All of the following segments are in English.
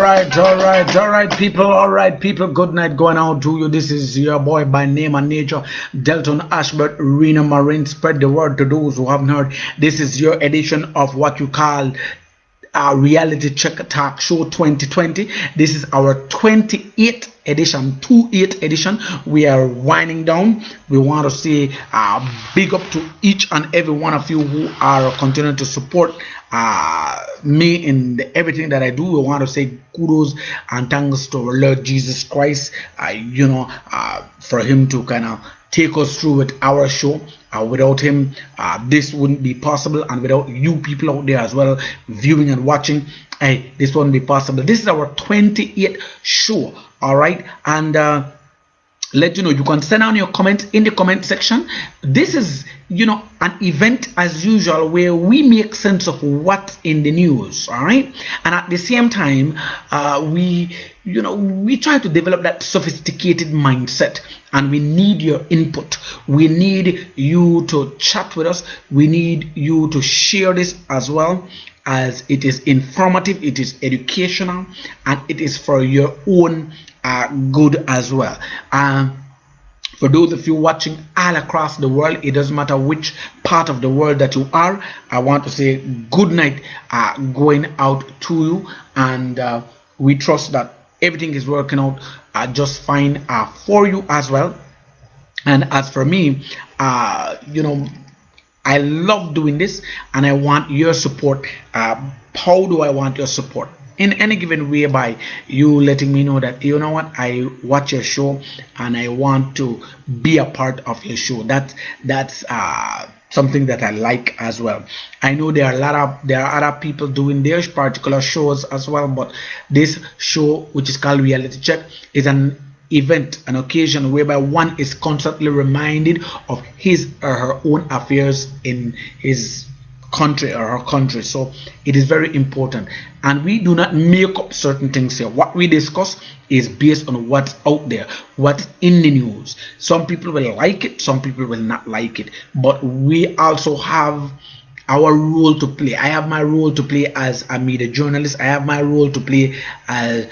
All right, people. All right, people. Good night going out to you. This is your boy by name and nature, Delton, Ashbert, Reno, Marin. Spread the word to those who haven't heard. This is your edition of what you call our reality check talk show 2020. This is our 28th edition, 28th edition. We are winding down. We want to say big up to each and every one of you who are continuing to support me in everything that I do. We want to say kudos and thanks to our Lord Jesus Christ, for him to kind of take us through with our show. Without him, this wouldn't be possible, and without you people out there as well viewing and watching, this wouldn't be possible. This is our 28th show. All right, and let you know, you can send down your comments in the comment section. This is an event as usual where we make sense of what's in the news. All right, and at the same time we try to develop that sophisticated mindset, and we need your input. We need you to chat with us. We need you to share this as well, as it is informative, it is educational, and it is for your own good as well. For those of you watching all across the world, it doesn't matter which part of the world that you are, I want to say good night going out to you, and we trust that everything is working out just fine for you as well. And as for me, I love doing this, and I want your support. How do I want your support? In any given way, by you letting me know that you know what, I watch your show and I want to be a part of your show. That's something that I like as well. I know there are other people doing their particular shows as well, but this show, which is called Reality Check, is an event, an occasion whereby one is constantly reminded of his or her own affairs in his country or her country. So it is very important, and we do not make up certain things here. What we discuss is based on what's out there, what's in the news. Some people will like it, some people will not like it, but we also have our role to play. I have my role to play as a media journalist. I have my role to play as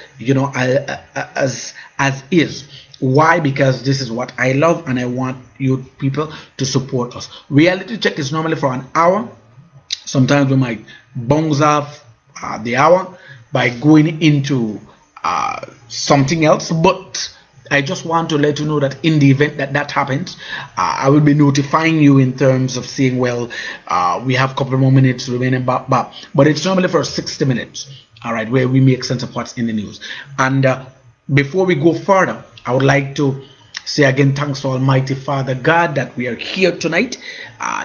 is. Why? Because this is what I love, and I want you people to support us. Reality Check is normally for an hour. Sometimes we might bounce off the hour by going into something else, but I just want to let you know that in the event that happens, I will be notifying you in terms of saying, well, we have a couple more minutes remaining, but it's normally for 60 minutes, all right, where we make sense of what's in the news. And before we go further, I would like to say again, thanks to Almighty Father God that we are here tonight.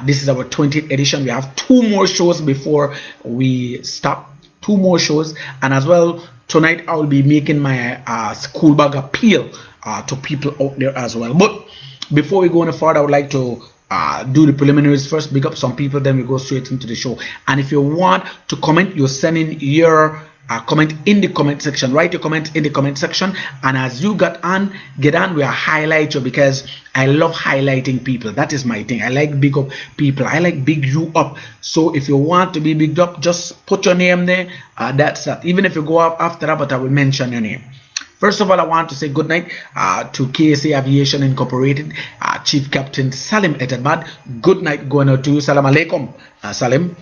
This is our 20th edition. We have 2 more shows before we stop. 2 more shows, and as well tonight I will be making my school bag appeal to people out there as well. But before we go any further, I would like to do the preliminaries first, big up some people, then we go straight into the show. And if you want to comment, you send in your comment in the comment section. Write your comment in the comment section, and as you get on, we'll highlight you, because I love highlighting people. That is my thing. I like big up people. I like big you up. So if you want to be bigged up, just put your name there. That's that. Even if you go up after that, but I will mention your name. First of all, I want to say good night to KSA Aviation Incorporated, Chief Captain Salim Etabad. Good night going out to you. Salam alaikum, Salim.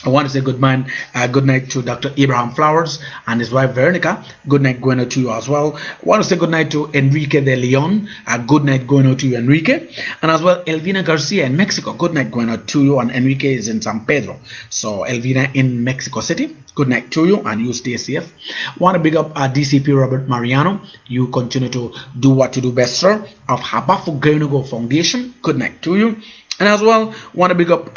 I want to say good night to Dr. Abraham Flowers and his wife Veronica. Good night going out to you as well. I want to say good night to Enrique de Leon. Good night going out to you, Enrique. And as well, Elvina Garcia in Mexico. Good night going out to you. And Enrique is in San Pedro. So Elvina in Mexico City. Good night to you, and you stay safe. Want to big up DCP Robert Mariano. You continue to do what you do best, sir. Of Habafu Genugo Foundation. Good night to you. And as well, want to big up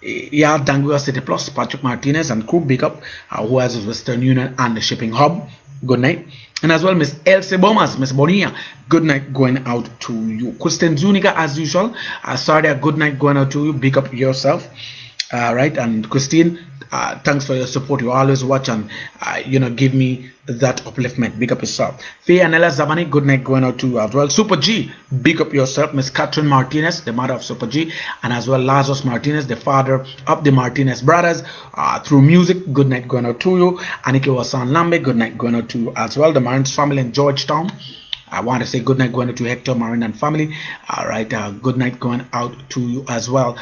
Dangua City Plus, Patrick Martinez and crew, big up, who has his Western Union and the Shipping Hub. Good night. And as well, Miss Elsie Bomas, Miss Bonilla, good night going out to you. Kristen Zuniga, as usual, sorry, good night going out to you. Big up yourself. Right, and Christine, thanks for your support. You always watch and give me that upliftment. Big up yourself. Faye and Ella Zamani, good night going out to you as well. Super G, big up yourself. Miss Catherine Martinez, the mother of Super G, and as well Lazarus Martinez, the father of the Martinez brothers. Through music, good night going out to you. Aniki Wasan Lambe, good night going out to you as well. The Marin's family in Georgetown. I want to say good night going out to Hector, Marin, and family. All right, good night going out to you as well.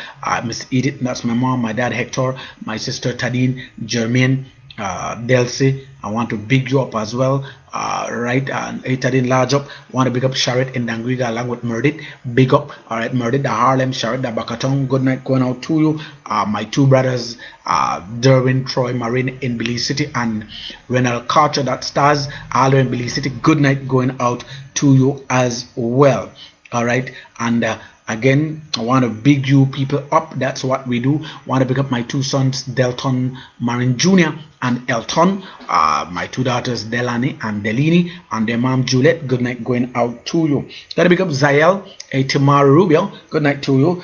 Miss Edith, that's my mom, my dad Hector, my sister Tadine, Jermaine, Delcy. I want to big you up as well. Right, and Tadine large up. Want to big up Sharit in Dangriga along with Murdit. Big up. All right, Murdit, the Harlem, Sharit, the Bakatong. Good night going out to you. My two brothers, Derwin, Troy, Marin in Belize City, and Renal Carter, that stars, all in Belize City. Good night going out to you as well. All right, and again, I want to big you people up. That's what we do. Want to big up my two sons, Delton, Marin Jr. and Elton. My two daughters, Delani and Delini, and their mom, Juliet. Good night going out to you. Gotta big up Zael, Tamara Rubio. Good night to you.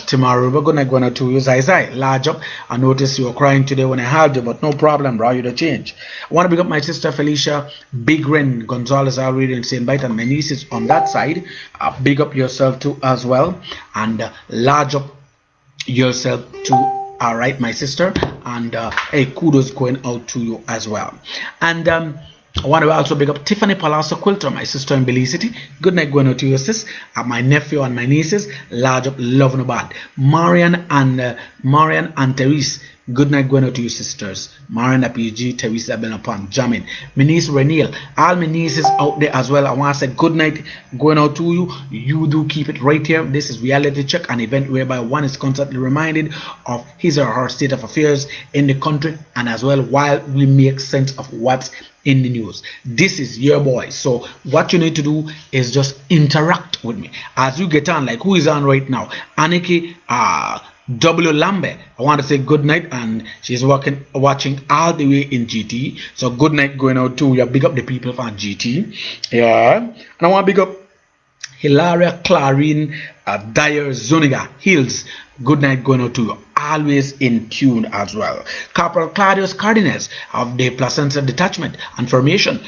Tamara Rubio, good night going out to you. Zai, large up. I noticed you were crying today when I had you, but no problem, bro. You don't change. I want to big up my sister, Felicia, Big Ren, Gonzalez, already in St. Bite, and my nieces on that side. Big up yourself too as well, and large up yourself too. All right, my sister, and hey, kudos going out to you as well. And I want to also big up Tiffany Palazzo Quilter, my sister in Belize City. Good night going out to your sis, my nephew and my nieces. Large up, love no bad. Marian and Therese. Good night going out to your sisters. Marin PG, Teresa Benapan, Jamin. My niece Renil. All my nieces out there as well. I want to say good night going out to you. You do keep it right here. This is Reality Check, an event whereby one is constantly reminded of his or her state of affairs in the country, and as well while we make sense of what's in the news. This is your boy. So what you need to do is just interact with me as you get on. Like who is on right now? Aniki W. Lambert. I want to say good night, and she's watching all the way in GT. So good night going out to you. Big up the people from GT. Yeah. And I want to big up Hilaria Clarine Dyer Zuniga Hills. Good night going out to you. Always in tune as well. Corporal Claudius Cardenas of the Placentia Detachment and Formation.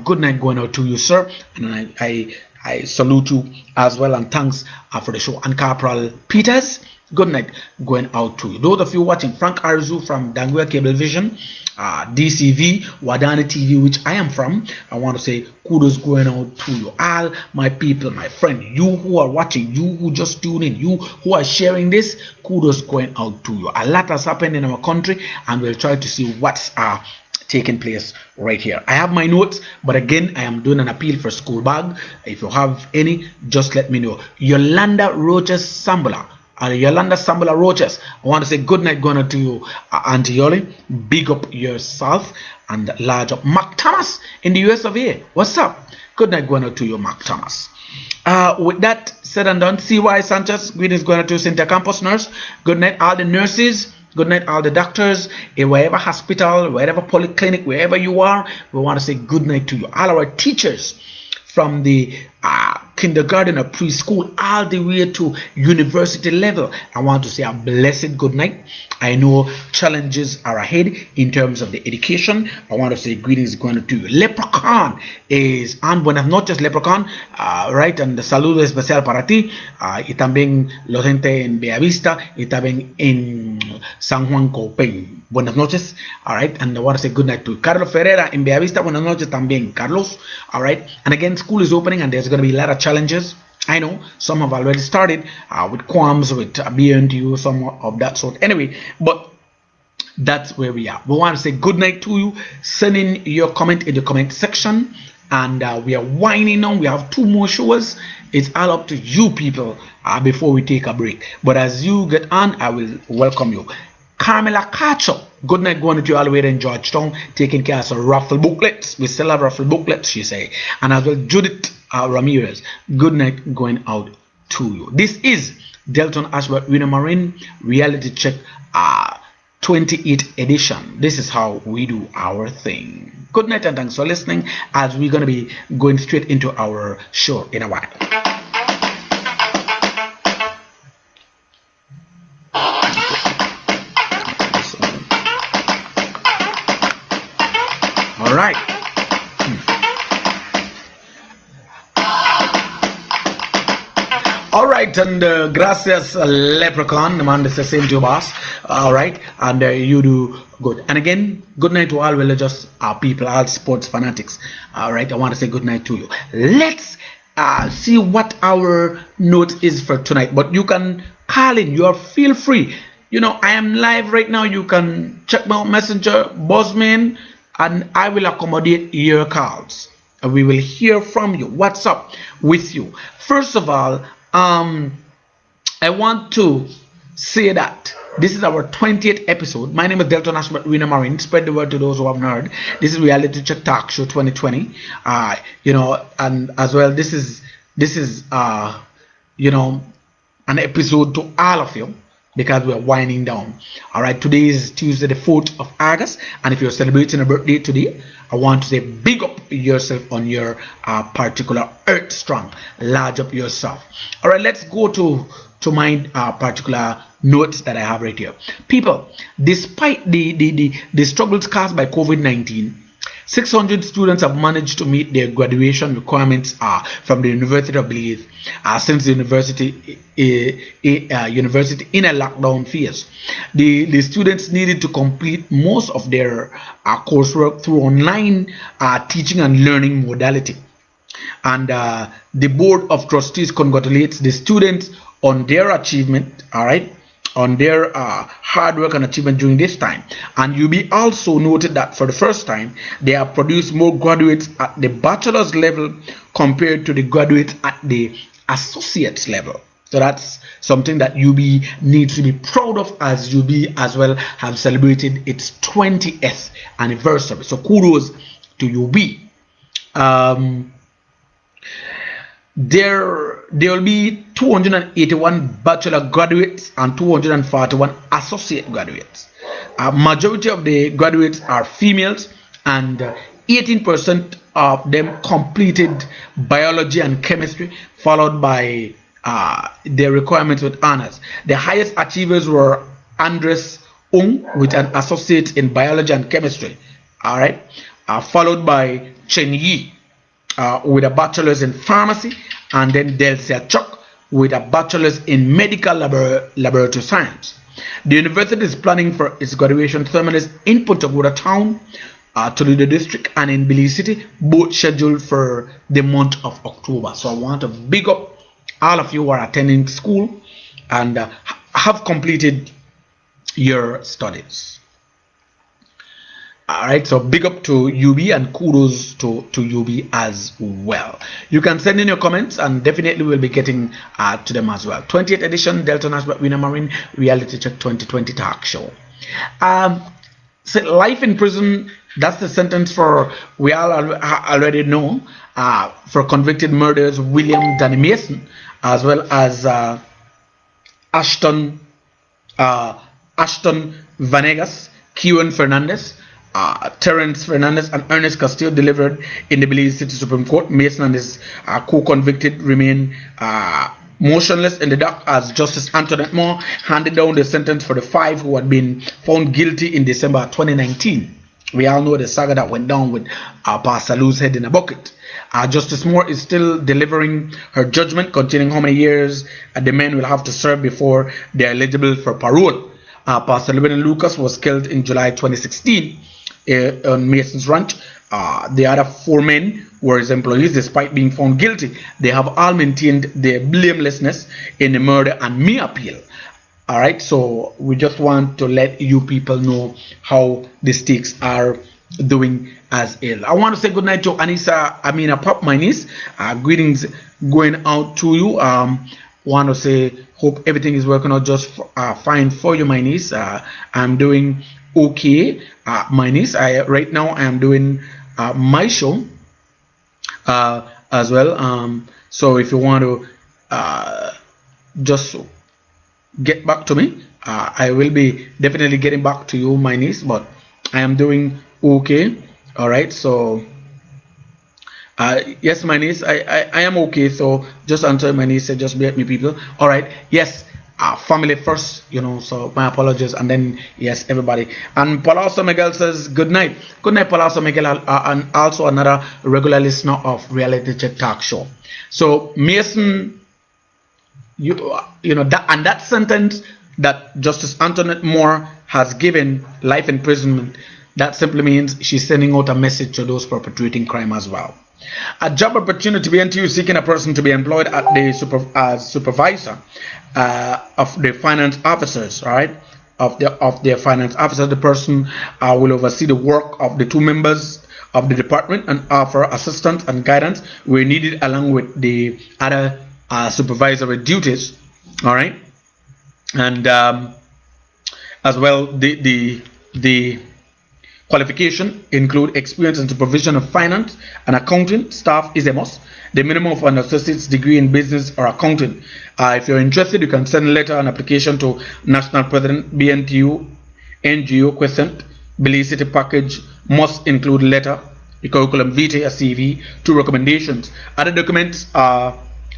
Good night going out to you, sir. And I salute you as well, and thanks for the show. And Corporal Peters, good night going out to you. Those of you watching, Frank Arzu from Dangua Cable Vision, DCV, Wadani TV, which I am from, I want to say kudos going out to you. All my people, my friend, you who are watching, you who just tune in, you who are sharing this, kudos going out to you. A lot has happened in our country, and we'll try to see what's taking place right here. I have my notes, but again, I am doing an appeal for school bag. If you have any, just let me know. Yolanda Roches Sambula. Yolanda Sambula Roches, I want to say good night going on to you, Auntie Yoli. Big up yourself, and large up. Mark Thomas in the US of A. What's up? Good night going on to you, Mark Thomas. With that said and done, CY Sanchez, greetings going on to Cynthia Campus nurse. Good night, all the nurses. Good night, all the doctors, in wherever hospital, wherever polyclinic, wherever you are. We want to say good night to you. All our teachers from the kindergarten or preschool all the way to university level, I want to say a blessed good night. I know challenges are ahead in terms of the education. I want to say greetings going to you. Leprechaun is on. Buenas noches, Leprechaun. Right, and the saludo especial para ti. Y también la gente en Bellavista y también en San Juan Copén. Buenas noches. All right, and I want to say good night to Carlos Ferreira in Bellavista. Buenas noches también, Carlos. All right, and again, school is opening, and there's going to be a lot of challenges. I know some have already started with qualms, with BNTU, some of that sort. Anyway, but that's where we are. We want to say good night to you. Send in your comment in the comment section, and we are winding on. We have 2 more shows. It's all up to you people before we take a break. But as you get on, I will welcome you. Carmela Cacho, good night going to you all the way in Georgetown, taking care of some raffle booklets. We still have raffle booklets, she say. And as well, Judith Ramirez, good night going out to you. This is Delton Ashbert, Reno Marin, Reality Check 28th edition. This is how we do our thing. Good night and thanks for listening, as we're going to be going straight into our show in a while. right. All right, and gracias, leprechaun. The man is the same to you, boss. All right, and you do good. And again, good night to all religious people, all sports fanatics. All right, I want to say good night to you. Let's see what our note is for tonight. But you can call in. You are feel free. You know, I am live right now. You can check my messenger, Bossman, and I will accommodate your calls. And we will hear from you. What's up with you? First of all, I want to say that this is our 20th episode. My name is Delton, Ashbert, Reno, Marin. Spread the word to those who haven't heard. This is Reality Check Talk Show 2020. You know, and as well, this is you know, an episode to all of you, because we're winding down. All right, today is Tuesday, the 4th of August, and if you're celebrating a birthday today, I want to say big up yourself on your particular Earth Strong. Large up yourself. All right, let's go to my particular notes that I have right here. People, despite the struggles caused by COVID-19, 600 students have managed to meet their graduation requirements from the University of Belize since the university in a lockdown phase. The students needed to complete most of their coursework through online teaching and learning modality. And the Board of Trustees congratulates the students on their achievement, all right, on their hard work and achievement during this time. And UB also noted that for the first time, they have produced more graduates at the bachelor's level compared to the graduates at the associate's level. So that's something that UB needs to be proud of, as UB as well have celebrated its 20th anniversary. So kudos to UB. There will be 281 bachelor graduates and 241 associate graduates. Majority of the graduates are females, and 18% of them completed biology and chemistry, followed by their requirements with honors. The highest achievers were Andres Ung with an associate in biology and chemistry, all right, followed by Chen Yi with a bachelor's in pharmacy, and then Delcia Chok with a bachelor's in medical laboratory science. The university is planning for its graduation ceremonies in Punta Gorda town, Toledo district, and in Belize City, both scheduled for the month of October. So I want to big up all of you who are attending school and have completed your studies. All right, so big up to UB and kudos to UB as well. You can send in your comments, and definitely we'll be getting to them as well. 20th edition Delton Ashbert Reno Marin Reality Check 2020 Talk Show. So life in prison, that's the sentence for, we all already know, for convicted murderers William Danny Mason, as well as Ashton Vanegas, Kieran Fernandez, Terence Fernandez, and Ernest Castillo delivered in the Belize City Supreme Court. Mason and his co-convicted remain motionless in the dock as Justice Antoinette Moore handed down the sentence for the 5 who had been found guilty in December 2019. We all know the saga that went down with Pastor Lou's head in a bucket. Justice Moore is still delivering her judgment containing how many years the men will have to serve before they are eligible for parole. Pastor Llewellyn Lucas was killed in July 2016 on Mason's ranch. The other 4 men were his employees. Despite being found guilty, they have all maintained their blamelessness in the murder and may appeal. All right, so we just want to let you people know how the stakes are doing as ill. I want to say good night to Anissa Amina Pop, my niece. Greetings going out to you. Want to say hope everything is working out just fine for you, my niece. I'm doing okay, my niece. Right now I am doing my show as well. So if you want to just get back to me, I will be definitely getting back to you, my niece. But I am doing okay. All right, so yes, my niece, I am okay. So just answer my niece, just bear with me, people. All right, yes, family first, so my apologies. And then, yes, everybody. And Palazzo Miguel says, good night. Good night, Palazzo Miguel, and also another regular listener of Reality Check Talk Show. So, Mason, that sentence that Justice Antoinette Moore has given life imprisonment, that simply means she's sending out a message to those perpetrating crime as well. A job opportunity, BNTU seeking a person to be employed at the as supervisor of the finance officers, right? Of their finance officers. The person will oversee the work of the two members of the department and offer assistance and guidance where needed, along with the other supervisory duties. All right, and as well the qualification include experience in supervision of finance and accounting staff is a must. The minimum of an associate's degree in business or accounting. If you're interested, you can send a letter and application to National President BNTU NGO Crescent Belize City package must include letter, a curriculum vitae, a CV, 2 recommendations. Other documents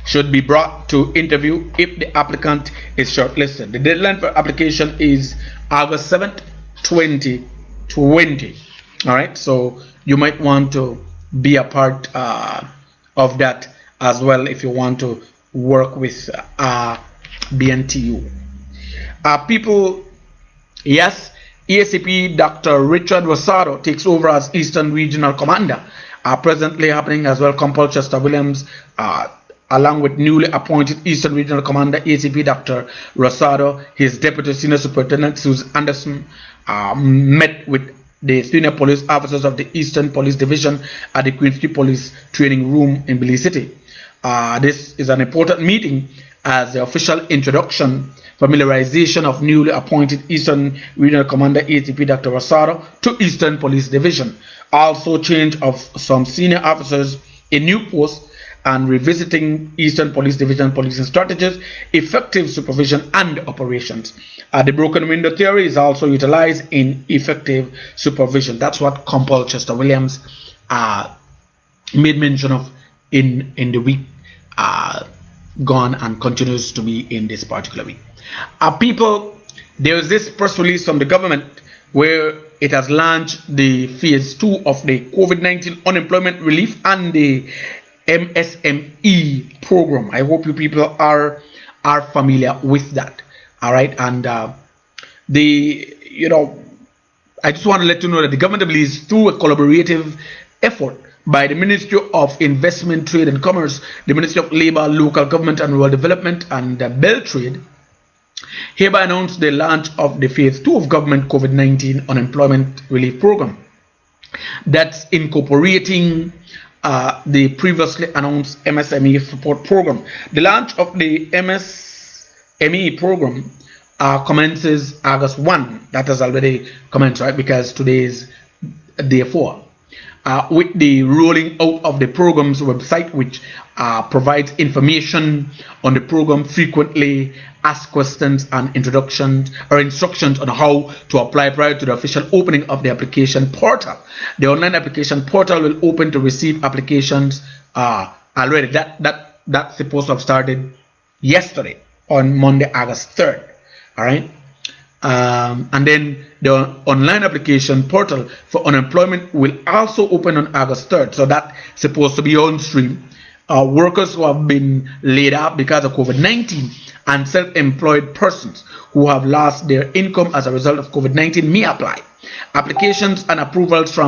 should be brought to interview if the applicant is shortlisted. The deadline for application is August 7th, 2020. All right, so you might want to be a part of that as well if you want to work with BNTU. People, yes, ACP Dr. Richard Rosado takes over as Eastern Regional Commander. Presently happening as well, Compol Chester Williams, along with newly appointed Eastern Regional Commander ACP Dr. Rosado, his Deputy Senior Superintendent Susan Anderson, met with the senior police officers of the Eastern Police Division at the Queensview Police Training Room in Belize City. This is an important meeting as the official introduction, familiarization of newly appointed Eastern Regional Commander ACP Dr. Rosado to Eastern Police Division. Also change of some senior officers in new posts and revisiting Eastern Police Division policing strategies, effective supervision and operations. The broken window theory is also utilized in effective supervision. That's what Compol Chester Williams made mention of in the week gone and continues to be in this particular week. People, there is this press release from the government where it has launched the phase 2 of the COVID-19 unemployment relief and the MSME program. I hope you people are familiar with that. All right, and I just want to let you know that the government of Belize, through a collaborative effort by the Ministry of Investment, Trade and Commerce, the Ministry of Labor, Local Government and Rural Development, and Bell Trade, hereby announced the launch of the phase 2 of government COVID-19 unemployment relief program. That's incorporating the previously announced MSME support program. The launch of the MSME program commences August 1. That has already commenced, right? Because today is day 4. With the rolling out of the program's website, which provides information on the program, frequently asked questions and instructions on how to apply prior to the official opening of the application portal. The online application portal will open to receive applications already. That's supposed to have started yesterday on Monday, August 3rd. All right. And then the online application portal for unemployment will also open on August 3rd. So that's supposed to be on stream. Workers who have been laid off because of COVID-19 and self-employed persons who have lost their income as a result of COVID-19 may apply. Applications and approvals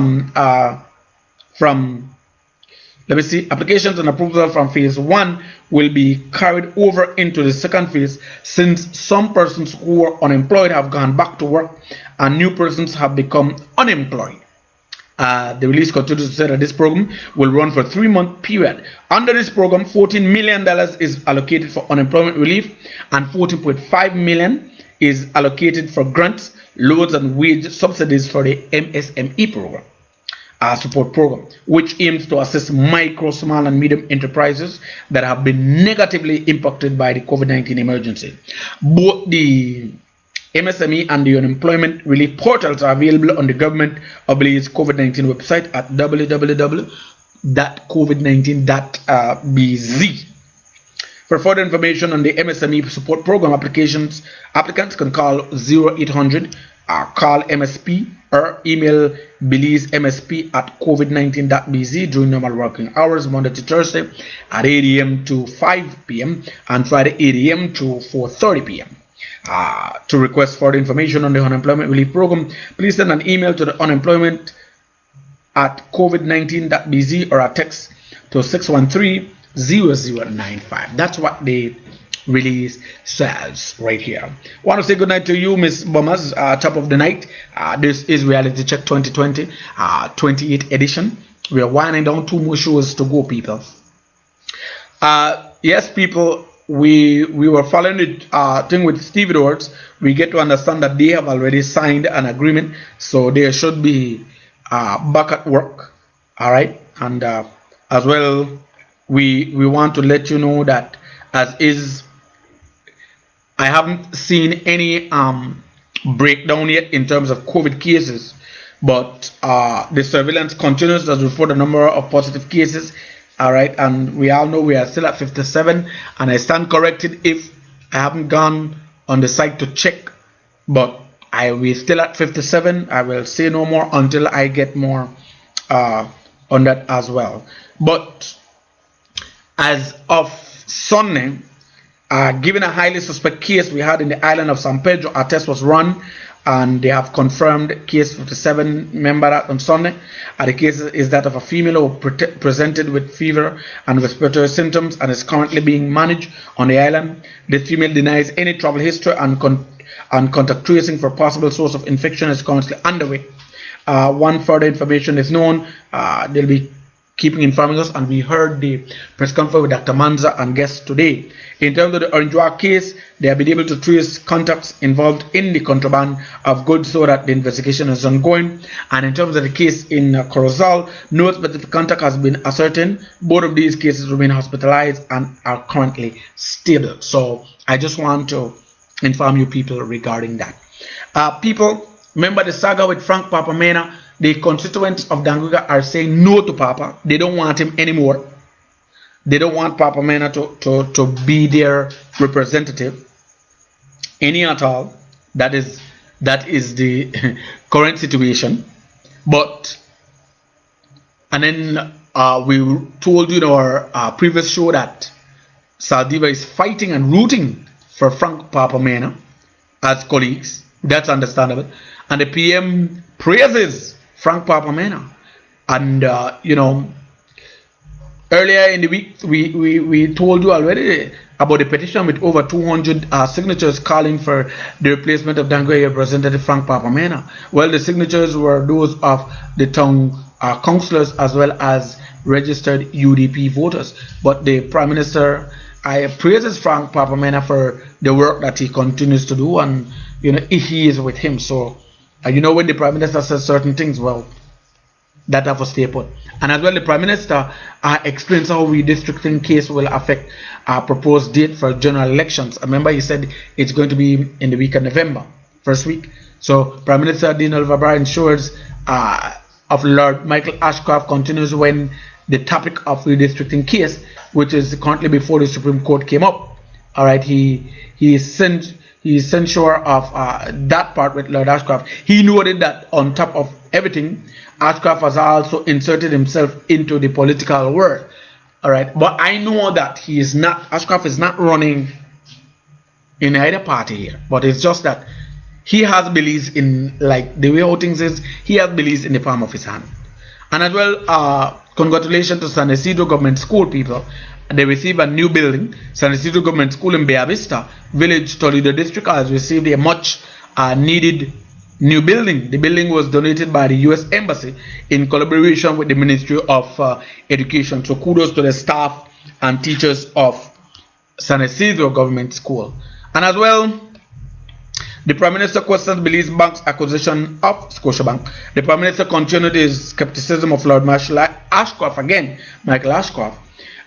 applications and approval from phase 1 will be carried over into the second phase, since some persons who are unemployed have gone back to work and new persons have become unemployed. The release continues to say that this program will run for a 3-month period. Under this program, $14 million is allocated for unemployment relief and $14.5 million is allocated for grants, loans and wage subsidies for the MSME program. Support program, which aims to assist micro, small and medium enterprises that have been negatively impacted by the COVID-19 emergency. Both the MSME and the unemployment relief portals are available on the government of Belize COVID-19 website at www.covid19.bz. For further information on the MSME support program applications, applicants can call 0800 call MSP or email BelizeMSP@covid19.bz during normal working hours, Monday to Thursday at 8 a.m. to 5 p.m. and Friday 8 a.m. to 4:30 p.m. To request further information on the unemployment relief program, please send an email to the unemployment@covid19.bz or a text to 613-0095. That's what the release says right here. Want to say good night to you, Miss Bombers. Top of the night. This is Reality Check 2020, 28th edition. We are winding down 2 more shows to go, people. Yes, people. We were following the thing with Steve Edwards. We get to understand that they have already signed an agreement, so they should be back at work. All right, and as well, we want to let you know that as is, I haven't seen any breakdown yet in terms of COVID cases, but the surveillance continues as report a number of positive cases. All right, and we all know we are still at 57, and I stand corrected if I haven't gone on the site to check, but we're still at 57. I will say no more until I get more on that as well. But as of Sunday, given a highly suspect case we had in the island of San Pedro, a test was run and they have confirmed case 57 member on Sunday. The case is that of a female who presented with fever and respiratory symptoms and is currently being managed on the island. The female denies any travel history, and contact tracing for possible source of infection is currently underway. One further information is known. They'll be keeping informing us, and we heard the press conference with Dr. Manza and guests today. In terms of the Orangewa case, they have been able to trace contacts involved in the contraband of goods, so that the investigation is ongoing. And in terms of the case in Corozal, no specific contact has been ascertained. Both of these cases remain hospitalized and are currently stable. So I just want to inform you people regarding that. People, remember the saga with Frank Papamena. The constituents of Danguga are saying no to Papa. They don't want him anymore. They don't want Papa Mena to be their representative any at all. That is the current situation. But and then we told you in our previous show that Saldiva is fighting and rooting for Frank Papa Mena as colleagues. That's understandable. And the PM praises Frank Papa Mena. And earlier in the week, we told you already about the petition with over 200 signatures calling for the replacement of Dangote Representative Frank Papa Mena. Well, the signatures were those of the town councillors as well as registered UDP voters. But the Prime Minister praises Frank Papa Mena for the work that he continues to do, and he is with him. So when the Prime Minister says certain things, well, that have to stay put. And as well, the Prime Minister explains how redistricting case will affect our proposed date for general elections. Remember, he said it's going to be in the week of November, first week. So Prime Minister Dean Oliver Barr ensures of Lord Michael Ashcroft continues when the topic of redistricting case, which is currently before the Supreme Court, came up. All right, he censure of that part with Lord Ashcroft. He noted that on top of everything, Ashcroft has also inserted himself into the political world. All right, but I know that Ashcroft is not running in either party here, but it's just that he has beliefs in, like the way how things is, he has beliefs in the palm of his hand. And as well, congratulations to San Isidro Government School people. They receive a new building. San Isidro Government School in Bella Vista Village, Toledo District, has received a much needed new building. The building was donated by the U.S. Embassy in collaboration with the Ministry of Education. So kudos to the staff and teachers of San Isidro Government School. And as well, the Prime Minister questions Belize Bank's acquisition of Scotiabank. The Prime Minister continued his skepticism of Lord Marshall Ashcroft again, Michael Ashcroft,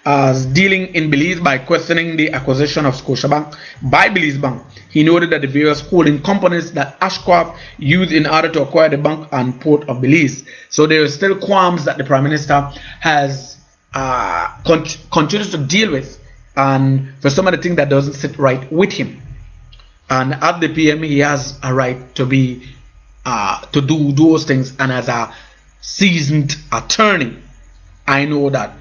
as dealing in Belize by questioning the acquisition of Scotiabank by Belize Bank. He noted that the various holding companies that Ashcroft used in order to acquire the bank and port of Belize. So there is still qualms that the Prime Minister has continues to deal with and for some of the things that doesn't sit right with him. And at the PM, he has a right to be to do those things. And as a seasoned attorney, I know that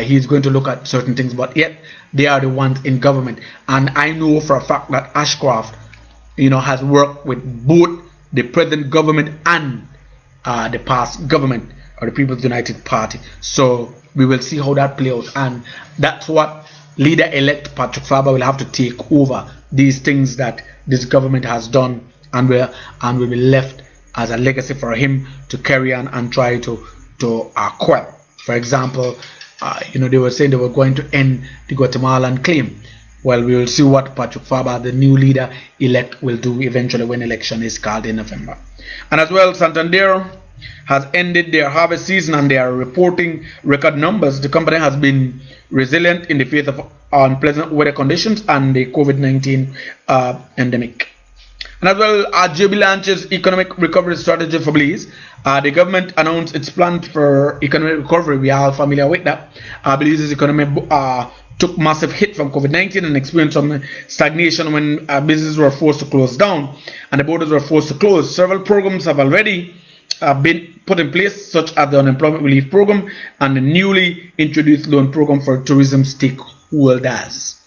he's going to look at certain things, but yet they are the ones in government. And I know for a fact that Ashcroft, has worked with both the present government and the past government, or the People's United Party. So we will see how that plays out, and that's what leader-elect Patrick Faber will have to take over, these things that this government has done, and will be left as a legacy for him to carry on and try to quell. For example, they were saying they were going to end the Guatemalan claim. Well, we will see what Patrick Faber, the new leader-elect, will do eventually when election is called in November. And as well, Santander has ended their harvest season and they are reporting record numbers. The company has been resilient in the face of unpleasant weather conditions and the COVID-19 endemic. And as well, JB launches economic recovery strategy for Belize. The government announced its plan for economic recovery. We are all familiar with that. Belize's economy took massive hit from COVID-19 and experienced some stagnation when businesses were forced to close down and the borders were forced to close. Several programs have already been put in place, such as the unemployment relief program and the newly introduced loan program for tourism stakeholders.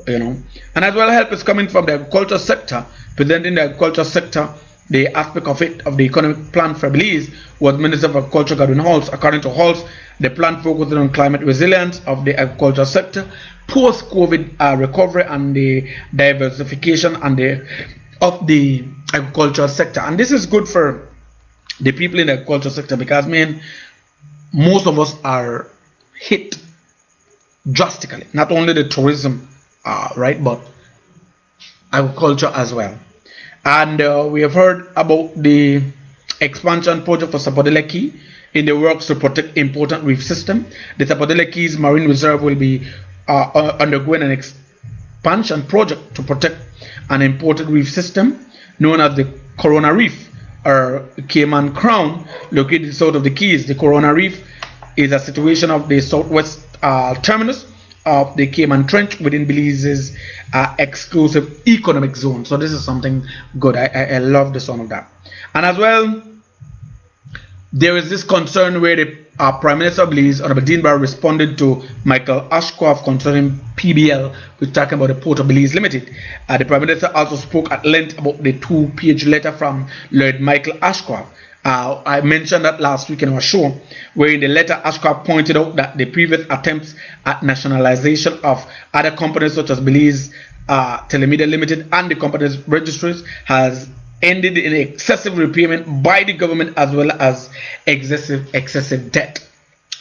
And as well, help is coming from the agriculture sector. Presenting the agriculture sector, the aspect of the economic plan for Belize was Minister of Agriculture Godwin Halls. According to Halls, the plan focused on climate resilience of the agriculture sector, post-COVID recovery, and the diversification of the agriculture sector. And this is good for the people in the agriculture sector because, most of us are hit drastically. Not only the tourism, right, but agriculture as well. And we have heard about the expansion project for Sapodilla Key in the works to protect important reef system. The Sapodilla Key's Marine Reserve will be undergoing an expansion project to protect an important reef system known as the Corona Reef, or Cayman Crown, located south of the Keys. The Corona Reef is a situation of the southwest terminus of the Cayman Trench within Belize's exclusive economic zone. So this is something good. I love the sound of that. And as well, there is this concern where the Prime Minister of Belize, Honorable Dean Barrow, responded to Michael Ashcroft concerning PBL, we're talking about the Port of Belize Limited. The Prime Minister also spoke at length about the 2-page letter from Lord Michael Ashcroft. I mentioned that last week in our show, where in the letter Ashcroft pointed out that the previous attempts at nationalization of other companies such as Belize Telemedia Limited and the company's registries has ended in excessive repayment by the government as well as excessive debt.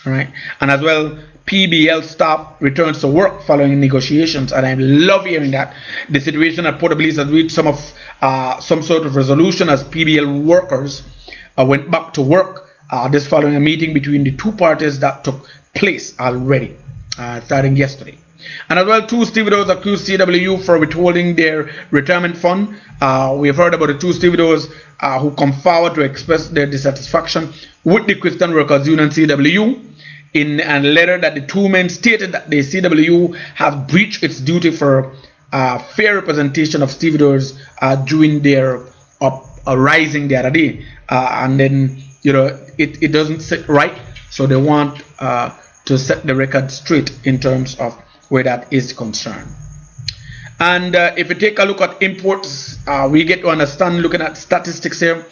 All right, and as well, PBL staff returns to work following negotiations, and I love hearing that. The situation at Port of Belize has reached some sort of resolution as PBL workers went back to work. This following a meeting between the two parties that took place already, starting yesterday. And as well, 2 stevedores accused CWU for withholding their retirement fund. We have heard about the 2 stevedores who come forward to express their dissatisfaction with the Christian Workers Union CWU. In a letter that the 2 men stated that the CWU have breached its duty for fair representation of stevedores during their rising the other day. And then, it doesn't sit right. So they want to set the record straight in terms of where that is concerned. And if you take a look at imports, we get to understand, looking at statistics here,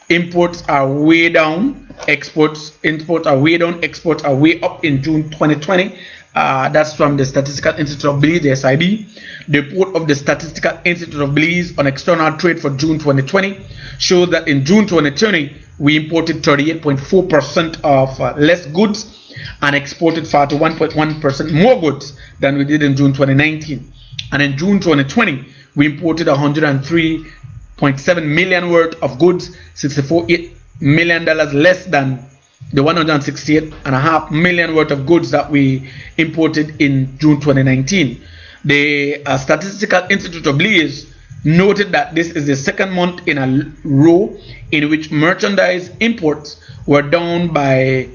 imports are way down, imports are way down, exports are way up in June 2020. That's from the Statistical Institute of Belize, the SIB. The report of the Statistical Institute of Belize on external trade for June 2020 shows that in June 2020, we imported 38.4% of less goods and exported 41.1% more goods than we did in June 2019. And in June 2020, we imported 103.7 million worth of goods, $64.8 million less than the 168.5 million worth of goods that we imported in June 2019. The Statistical Institute of Belize noted that this is the second month in a row in which merchandise imports were down by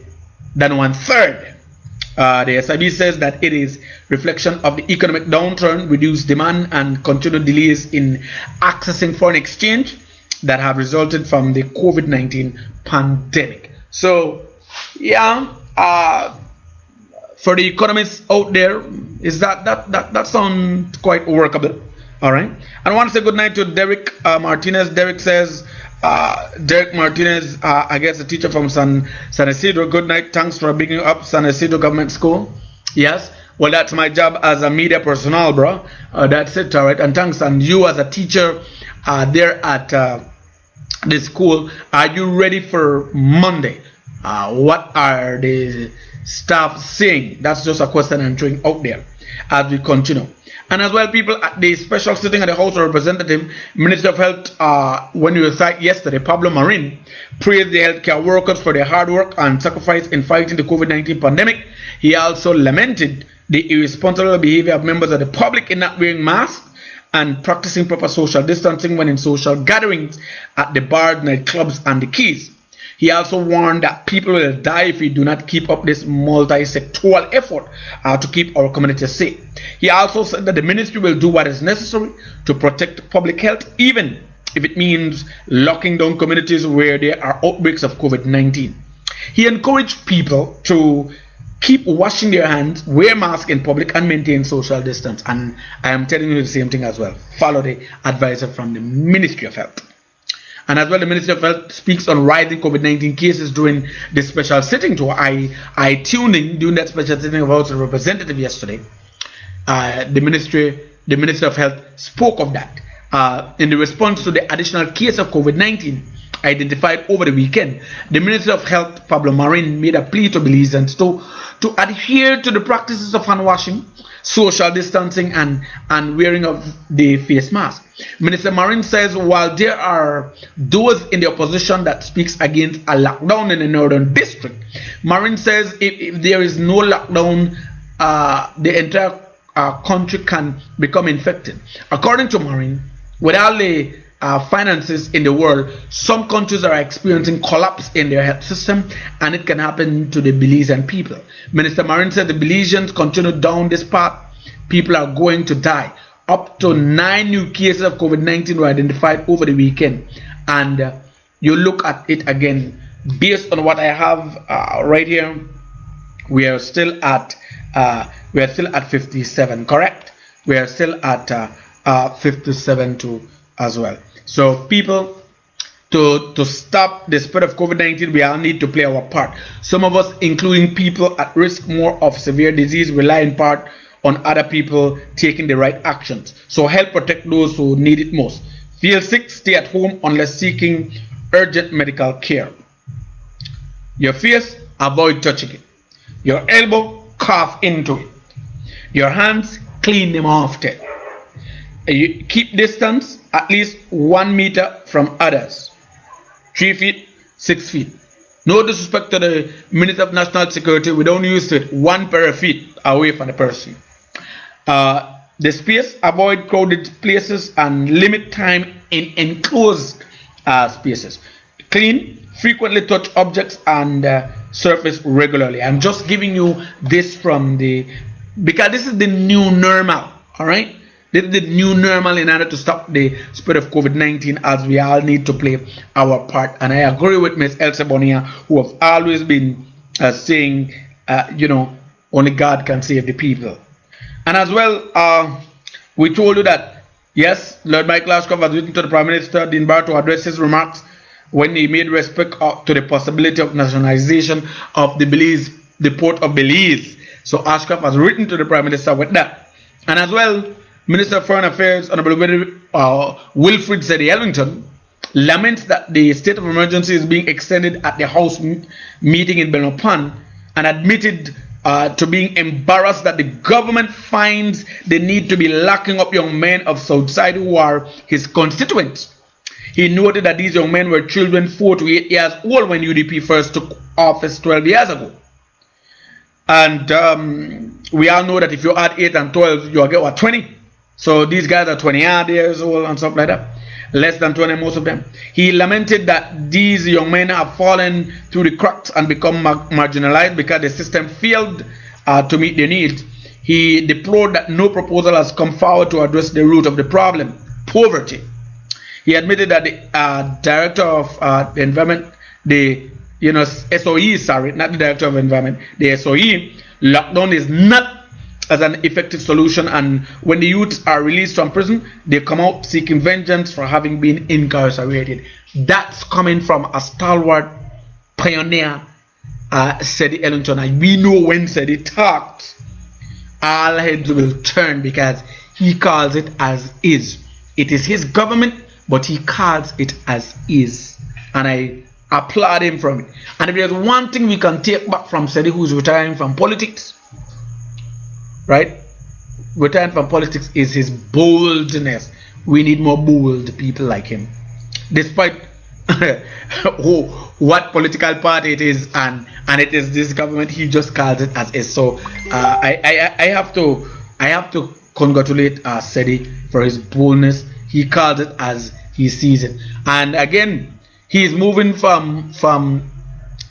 than 1/3. The SIB says that it is reflection of the economic downturn, reduced demand, and continued delays in accessing foreign exchange that have resulted from the COVID-19 pandemic. So, yeah, for the economists out there, is that sounds quite workable? All right. And I want to say good night to Derek Martinez. Derek says, Derek Martinez, I guess a teacher from San Isidro. Good night. Thanks for bringing up San Isidro Government School. Yes. Well, that's my job as a media personnel, bro. That's it. All right. And thanks. And you as a teacher there at the school, are you ready for Monday? What are the staff saying? That's just a question I'm throwing out there as we continue. And as well, people at the special sitting at the House of Representatives, Minister of Health, when you were site yesterday, Pablo Marin, praised the healthcare workers for their hard work and sacrifice in fighting the COVID-19 pandemic. He also lamented the irresponsible behavior of members of the public in not wearing masks and practicing proper social distancing when in social gatherings at the bars, nightclubs, and the keys. He also warned that people will die if we do not keep up this multi-sectoral effort to keep our communities safe. He also said that the ministry will do what is necessary to protect public health, even if it means locking down communities where there are outbreaks of COVID-19. He encouraged people to keep washing their hands, wear masks in public, and maintain social distance. And I am telling you the same thing as well. Follow the advisor from the Ministry of Health. And as well, the Ministry of Health speaks on rising COVID-19 cases during the special sitting tour. I tuned in during that special sitting of House of Representatives yesterday. The Ministry of Health spoke of that. In the response to the additional case of COVID-19 identified over the weekend, the Minister of Health, Pablo Marin, made a plea to Belizeans to adhere to the practices of hand washing, social distancing, and wearing of the face mask. Minister Marin says while there are those in the opposition that speaks against a lockdown in the Northern District, Marin says if there is no lockdown, the entire country can become infected. According to Marin, with all the finances in the world, some countries are experiencing collapse in their health system, and it can happen to the Belizean people. Minister Marin said the Belizeans continue down this path, people are going to die. Up to 9 new cases of COVID-19 were identified over the weekend, and you look at it again based on what I have right here. We are still at 57, correct? We are still at 57 too as well. So people, to stop the spread of COVID-19, we all need to play our part. Some of us, including people at risk more of severe disease, rely in part on other people taking the right actions. So help protect those who need it most. Feel sick, stay at home unless seeking urgent medical care. Your face, avoid touching it. Your elbow, cough into it. Your hands, clean them often. You keep distance at least 1 meter from others. 3 feet, 6 feet. No disrespect to the Minister of National Security, we don't use it 1 pair of feet away from the person. The space, avoid crowded places and limit time in enclosed spaces. Clean, frequently touch objects and surface regularly. I'm just giving you this from because this is the new normal, all right? This is the new normal in order to stop the spread of COVID-19, as we all need to play our part. And I agree with Ms. Elsa Bonilla, who have always been saying, only God can save the people. And as well, we told you that, yes, Lord Michael Ashcroft has written to the Prime Minister Dinbar to address his remarks when he made respect to the possibility of nationalization of the port of Belize. So Ashcroft has written to the Prime Minister with that. And as well, Minister of Foreign Affairs, Honorable Wilfred Zeddy Ellington, laments that the state of emergency is being extended at the House meeting in Belmopan, and admitted to being embarrassed that the government finds the need to be locking up young men of Southside who are his constituents. He noted that these young men were children 4 to 8 years old when UDP first took office 12 years ago. And we all know that if you add 8 and 12, you'll get what, 20? So these guys are 20 years old and stuff like that. Less than 20, most of them. He lamented that these young men have fallen through the cracks and become marginalized because the system failed to meet their needs. He deplored that no proposal has come forward to address the root of the problem, poverty. He admitted that the director of the environment, the SOE, sorry, not the director of environment, the SOE, lockdown is not as an effective solution, and when the youths are released from prison, they come out seeking vengeance for having been incarcerated. That's coming from a stalwart pioneer, Sedi Ellington. And we know when Sedi talks, all heads will turn because he calls it as is. It is his government, but he calls it as is. And I applaud him from it. And if there's one thing we can take back from Sedi, who's retiring from politics, right? Retiring from politics is his boldness. We need more bold people like him. Despite what political party it is, and it is this government, he just calls it as is. So I have to congratulate Sedi for his boldness. He calls it as he sees it. And again, he is moving from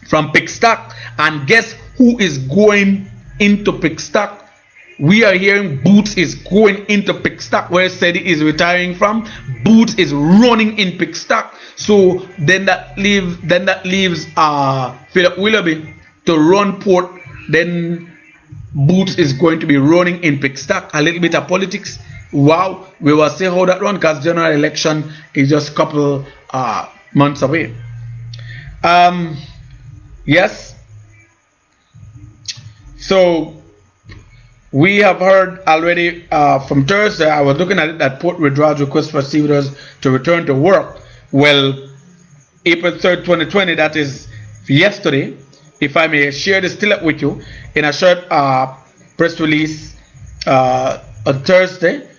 Pickstock. And guess who is going into Pickstock? We are hearing Boots is going into Pickstock, where Sedi is retiring from. Boots is running in Pickstock. So then that leaves Philip Willoughby to run Port. Then Boots is going to be running in Pickstock. A little bit of politics. Wow, we will see how that runs, because general election is just a couple months away. Yes. So we have heard already from Thursday. I was looking at it, that Port withdraws request for stevedores to return to work. Well, April 3rd, 2020, that is yesterday. If I may share this still up with you, in a short press release on Thursday,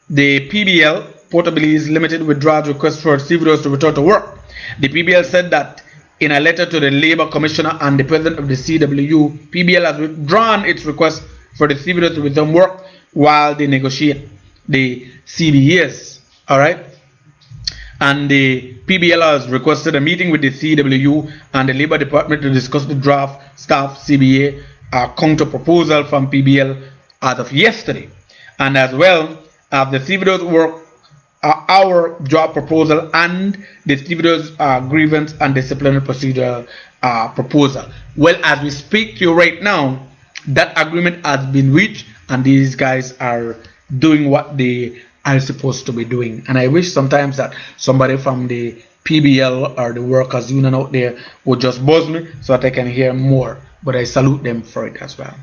the PBL, Port of Belize Limited, withdraws request for stevedores to return to work. The PBL said that in a letter to the Labour Commissioner and the President of the CWU, PBL has withdrawn its request for the stevedores to resume work while they negotiate the CBAs. Alright? And the PBL has requested a meeting with the CWU and the Labour Department to discuss the draft staff CBA counter proposal from PBL as of yesterday. And as well, the stevedores work our job proposal and the stevedores grievance and disciplinary procedure proposal. Well, as we speak to you right now, that agreement has been reached, and these guys are doing what they are supposed to be doing. And I wish sometimes that somebody from the PBL or the workers union out there would just buzz me so that I can hear more. But I salute them for it as well.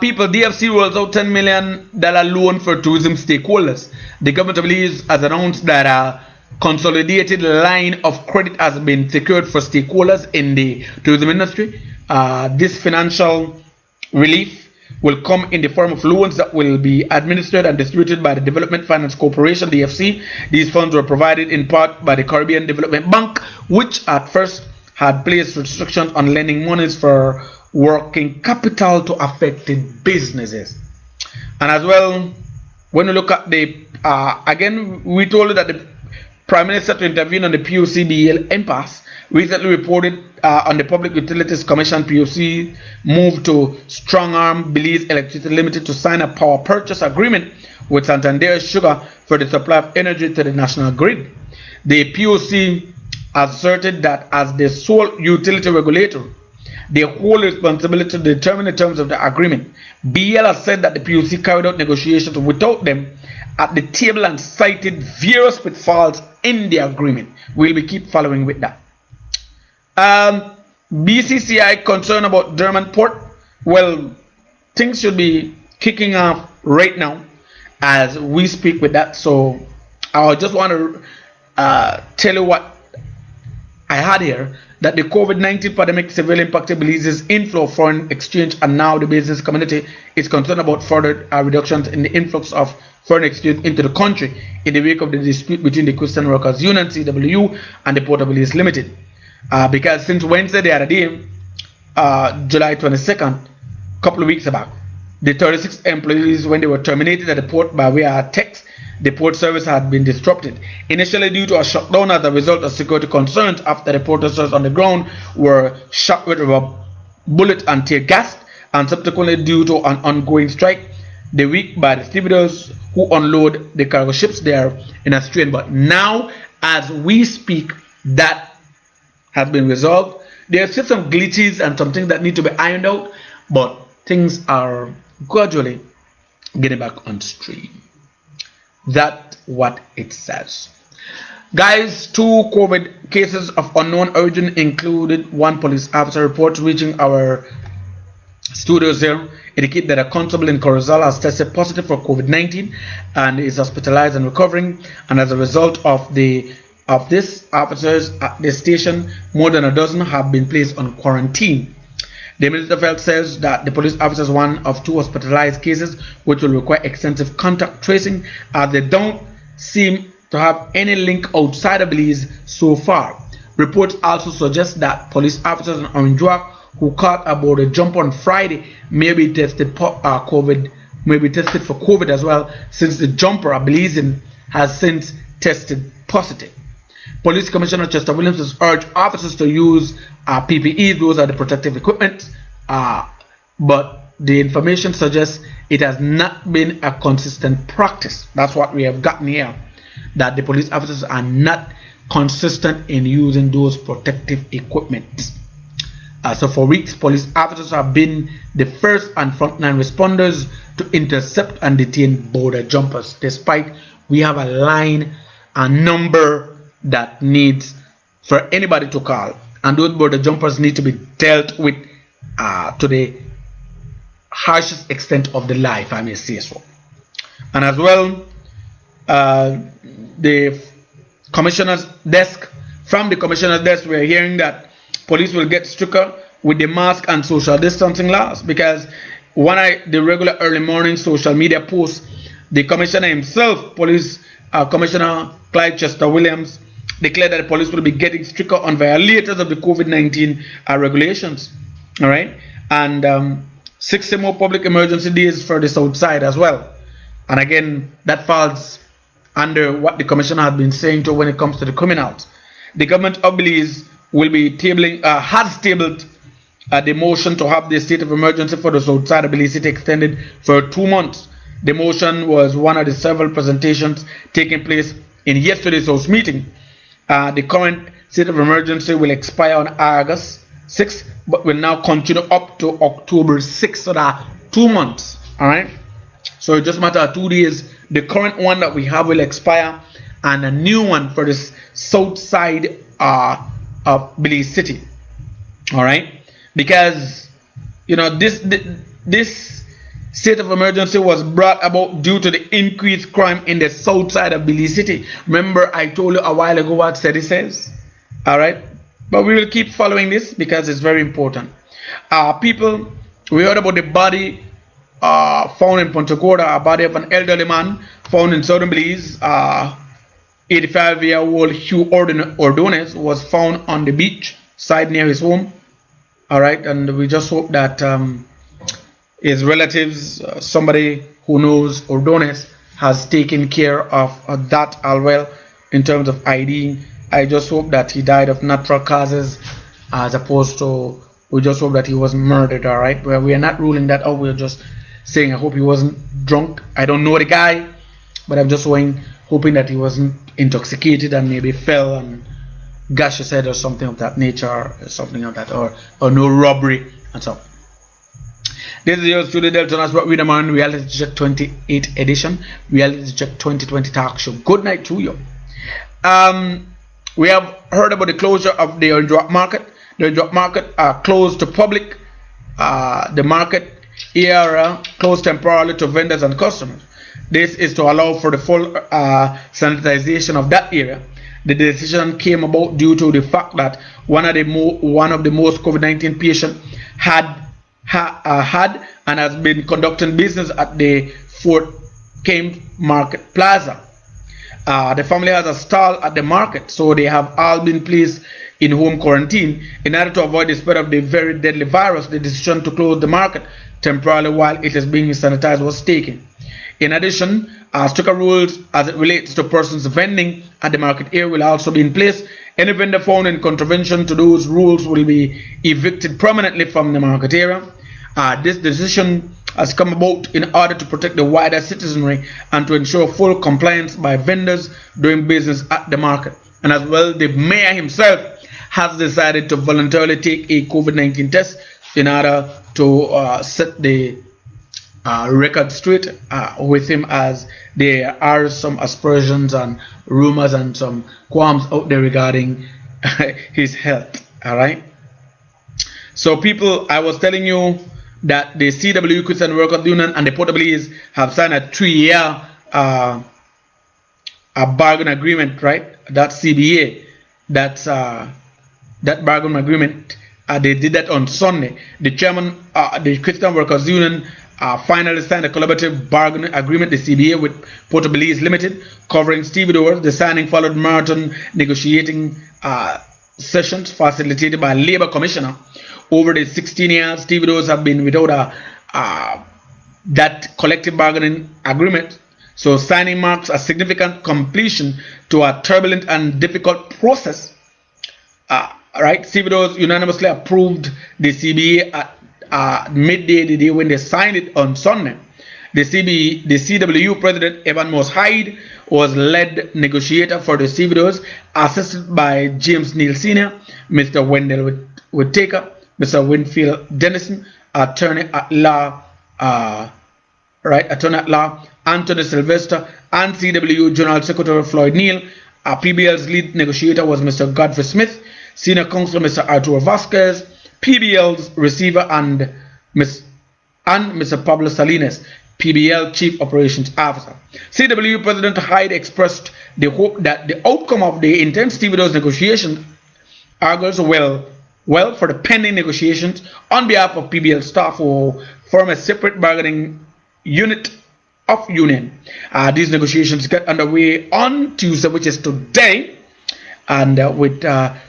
People, DFC rolls out $10 million loan for tourism stakeholders. The government of Belize has announced that a consolidated line of credit has been secured for stakeholders in the tourism industry. This financial relief will come in the form of loans that will be administered and distributed by the Development Finance Corporation, DFC. These funds were provided in part by the Caribbean Development Bank, which at first had placed restrictions on lending monies for working capital to affected businesses. And as well, when you look at the again, we told you that the Prime Minister to intervene on the POCBL impasse recently reported on the Public Utilities Commission POC move to strong-arm Belize Electricity Limited to sign a power purchase agreement with Santander Sugar for the supply of energy to the national grid. The POC asserted that as the sole utility regulator, they hold responsibility to determine the terms of the agreement. BL has said that the POC carried out negotiations without them at the table and cited various pitfalls in the agreement. We'll be keep following with that. BCCI concerned about German port. Well, things should be kicking off right now as we speak with that. So I just want to tell you what I had here, that the COVID-19 pandemic severely impacted Belize's inflow of foreign exchange, and now the business community is concerned about further reductions in the influx of foreign exchange into the country in the wake of the dispute between the Christian Workers Union, CWU, and the Port of Belize Limited. Because since Wednesday the other day, July 22nd, a couple of weeks back, the 36 employees, when they were terminated at the port by way of text, the port service had been disrupted, initially due to a shutdown as a result of security concerns after the protesters on the ground were shot with a bullet and tear gas, and subsequently due to an ongoing strike the week by distributors who unload the cargo ships there in a strain. But now, as we speak, that has been resolved. There are still some glitches and some things that need to be ironed out, but things are gradually getting back on stream. That's what it says. Guys, 2 COVID cases of unknown origin included 1 police officer. Reports reaching our studios here indicate that a constable in Corozal has tested positive for COVID-19 and is hospitalized and recovering. And as a result of this, officers at the station, more than a dozen, have been placed on quarantine. The Minister of Health says that the police officer is one of 2 hospitalized cases, which will require extensive contact tracing, as they don't seem to have any link outside of Belize so far. Reports also suggest that police officers in Oranjewak who caught aboard a jump on Friday may be tested for COVID as well, since the jumper, a Belizean, has since tested positive. Police Commissioner Chester Williams has urged officers to use PPE, those are the protective equipment, but the information suggests it has not been a consistent practice. That's what we have gotten here, that the police officers are not consistent in using those protective equipment. So for weeks, police officers have been the first and frontline responders to intercept and detain border jumpers, despite we have a number that needs for anybody to call, and those border jumpers need to be dealt with to the harshest extent of the law, if I may say so. And as well, the commissioner's desk, from the commissioner's desk, we are hearing that police will get stricter with the mask and social distancing laws, because the regular early morning social media posts, the commissioner himself, police Commissioner Clyde Chester Williams, declared that the police will be getting stricter on violators of the COVID-19 regulations. All right, and 60 more public emergency days for the south side as well. And again, that falls under what the commissioner has been saying to when it comes to the criminals. The government of Belize will be has tabled the motion to have the state of emergency for the south side of Belize City extended for 2 months. The motion was one of the several presentations taking place in yesterday's House meeting. The current state of emergency will expire on August 6th, but will now continue up to October 6th, so that 2 months. All right, so it just a matter of 2 days. The current one that we have will expire, and a new one for this south side of Belize City. All right, because this state of emergency was brought about due to the increased crime in the south side of Belize City. Remember, I told you a while ago what SETI says. All right, but we will keep following this because it's very important. People, we heard about the body found in Punta Gorda, a body of an elderly man found in southern Belize. 85-year-old Hugh Ordonez was found on the beach side near his home. All right, and we just hope that his relatives, somebody who knows Ordonez, has taken care of that as well in terms of ID. I just hope that he died of natural causes, as opposed to, we just hope that he was murdered. All right, well, we are not ruling that out. We're just saying I hope he wasn't drunk. I don't know the guy, but I'm just hoping that he wasn't intoxicated and maybe fell and gashed his head or something of that nature, or something of that, or no robbery and so. This is your studio Delton Ashbert with Marin, Reality Check 28 edition, Reality Check 2020 talk show. Good night to you. We have heard about the closure of the Oranjewak market. The Oranjewak market closed to public. The market area closed temporarily to vendors and customers. This is to allow for the full sanitization of that area. The decision came about due to the fact that one of the most COVID-19 patients had and has been conducting business at the Fort Kame Market Plaza. The family has a stall at the market, so they have all been placed in home quarantine. In order to avoid the spread of the very deadly virus, the decision to close the market temporarily while it is being sanitized was taken. In addition, stricter rules as it relates to persons vending at the market area will also be in place. Any vendor found in contravention to those rules will be evicted permanently from the market area. This decision has come about in order to protect the wider citizenry and to ensure full compliance by vendors doing business at the market. And as well, the mayor himself has decided to voluntarily take a COVID-19 test in order to set the record straight with him, as there are some aspersions and rumors and some qualms out there regarding his health. All right. So, people, I was telling you that the CW Christian Workers Union and the Port of Belize have signed a 3-year a bargain agreement, right? That's CBA. That's that bargain agreement. They did that on Sunday. The chairman, the Christian Workers Union, finally signed a collaborative bargain agreement, the CBA, with Port of Belize Limited, covering stevedores. The signing followed marathon negotiating sessions facilitated by Labour Commissioner. Over the 16 years, stevedores have been without that collective bargaining agreement. So signing marks a significant completion to a turbulent and difficult process. Right, stevedores unanimously approved the CBA at midday the day when they signed it on Sunday. The CW president Evan Moss Hyde was lead negotiator for the stevedores, assisted by James Neal Sr., Mr. Wendell Whittaker, Mr. Winfield Dennison, attorney at law, Anthony Sylvester, and CW General Secretary Floyd Neal. PBL's lead negotiator was Mr. Godfrey Smith, Senior Counsel Mr. Arturo Vasquez, PBL's receiver and Mr. Pablo Salinas, PBL Chief Operations Officer. CW President Hyde expressed the hope that the outcome of the intense stevedores negotiation argues well for the pending negotiations on behalf of PBL staff who form a separate bargaining unit of union. These negotiations get underway on Tuesday, which is today, and with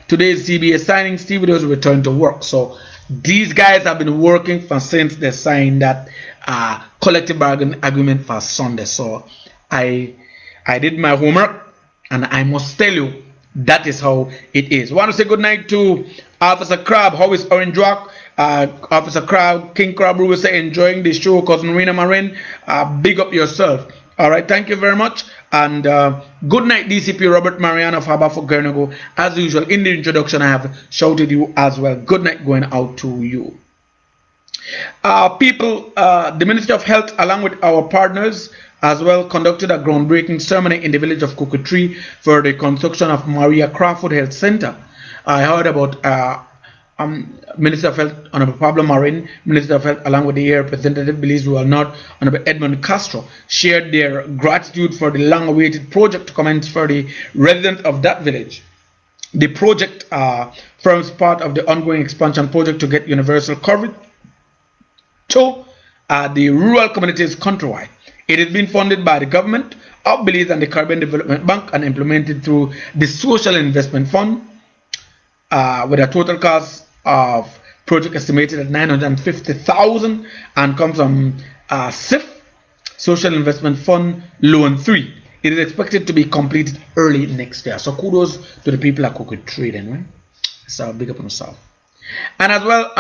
today's CBA signing, stevedores return to work. So these guys have been working since they signed that collective bargaining agreement for Sunday. So I did my homework, and I must tell you, that is how it is. I want to say good night to Officer Crab. How is Orange Rock? Officer Crab, King Crab, we will say enjoying the show. Cousin Reno Marin, big up yourself. All right, thank you very much, and good night, DCP Robert Mariano of Habafo Gernago. As usual, in the introduction, I have shouted you as well. Good night going out to you. People, the Ministry of Health, along with our partners, as well, conducted a groundbreaking ceremony in the village of Cocotree for the construction of Maria Crawford Health Center. I heard about Minister of Health, Honorable Pablo Marin, Minister of Health, along with the representative, Belize Rural North, Honorable Edmund Castro, shared their gratitude for the long-awaited project to commence for the residents of that village. The project forms part of the ongoing expansion project to get universal coverage to the rural communities countrywide. It is being funded by the government of Belize and the Caribbean Development Bank and implemented through the Social Investment Fund, with a total cost of project estimated at $950,000 and comes from SIF, Social Investment Fund Loan 3. It is expected to be completed early next year. So kudos to the people at Cocoa Trading, right? So big up on yourself. And as well,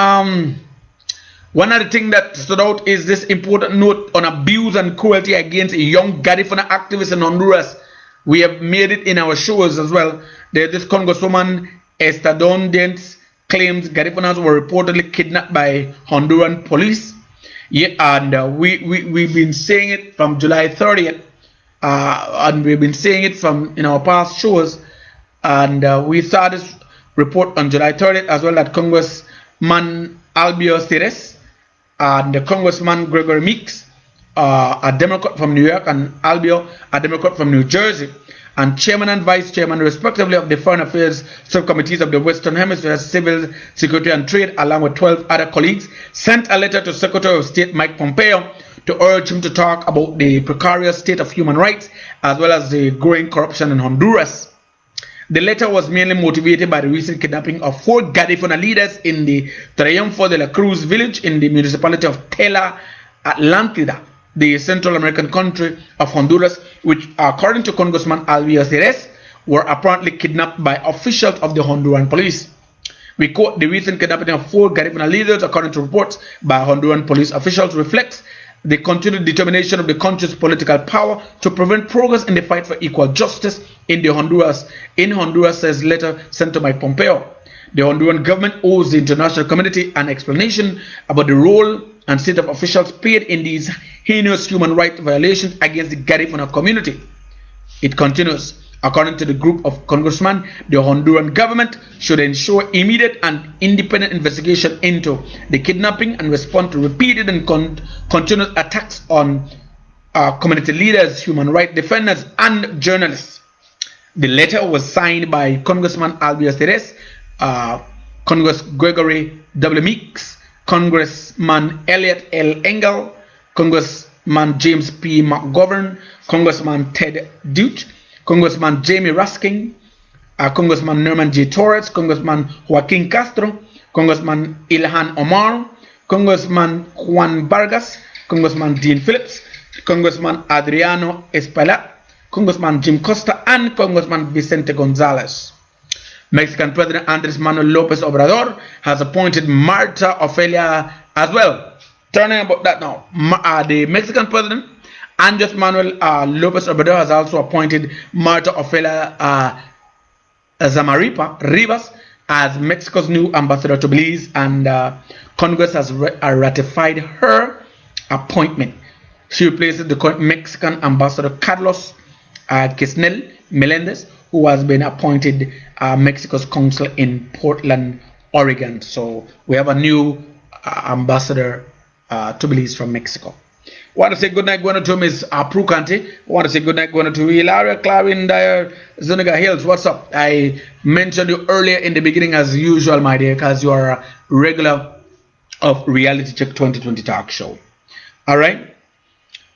one of the things that stood out is this important note on abuse and cruelty against a young Garifuna activist in Honduras. We have made it in our shows as well. There's this Congresswoman Estadondians claims Garifunas were reportedly kidnapped by Honduran police. Yeah, and we've been saying it from July 30th, and we've been saying it from in our past shows, and we saw this report on July 30th as well, that Congressman Albio Ceres and the Congressman Gregory Meeks, a Democrat from New York, and Albio, a Democrat from New Jersey, and Chairman and Vice Chairman, respectively, of the Foreign Affairs Subcommittees of the Western Hemisphere, Civil, Security and Trade, along with 12 other colleagues, sent a letter to Secretary of State Mike Pompeo to urge him to talk about the precarious state of human rights as well as the growing corruption in Honduras. The letter was mainly motivated by the recent kidnapping of 4 Garifuna leaders in the Triunfo de la Cruz village in the municipality of Tela Atlantida, the Central American country of Honduras, which, according to Congressman Albio Ceres, were apparently kidnapped by officials of the Honduran police. We quote, the recent kidnapping of 4 Garifuna leaders, according to reports by Honduran police officials, reflects the continued determination of the country's political power to prevent progress in the fight for equal justice in Honduras, says letter sent to Mike Pompeo. The Honduran government owes the international community an explanation about the role and state of officials played in these heinous human rights violations against the Garifuna community. It continues, according to the group of congressmen, the Honduran government should ensure immediate and independent investigation into the kidnapping and respond to repeated and continuous attacks on community leaders, human rights defenders, and journalists. The letter was signed by Congressman Albios Teres, Congress Gregory W. Meeks, Congressman Elliot L. Engel, Congressman James P. McGovern, Congressman Ted Deutsch, Congressman Jamie Raskin, Congressman Norman J. Torres, Congressman Joaquin Castro, Congressman Ilhan Omar, Congressman Juan Vargas, Congressman Dean Phillips, Congressman Adriano Espaillat, Congressman Jim Costa, and Congressman Vicente Gonzalez. Mexican President Andres Manuel Lopez Obrador has appointed Marta Ofelia as well. Turning about that now, the Mexican President Andres Manuel Lopez Obrador has also appointed Marta Ofelia Zamaripa Rivas as Mexico's new ambassador to Belize, and Congress has ratified her appointment. She replaces the current Mexican ambassador Carlos Quesnel Melendez, who has been appointed Mexico's consul in Portland, Oregon. So we have a new ambassador to Belize from Mexico. I want to say good night going to Miss Pru Kanti. I want to say good night going to Hilaria Clarin Dyer Zuniga Hills. What's up? I mentioned you earlier in the beginning as usual, my dear, because you are a regular of Reality Check 2020 talk show. All right.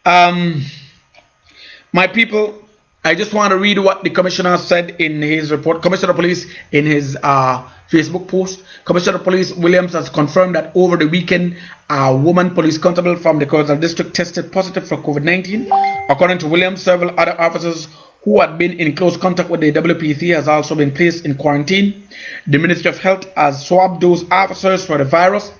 My people, I just want to read what the commissioner said in his report. Commissioner of Police in his Facebook post. Commissioner of Police Williams has confirmed that over the weekend, a woman police constable from the Coastal District tested positive for COVID-19. According to Williams, several other officers who had been in close contact with the WPC has also been placed in quarantine. The Ministry of Health has swabbed those officers for the virus,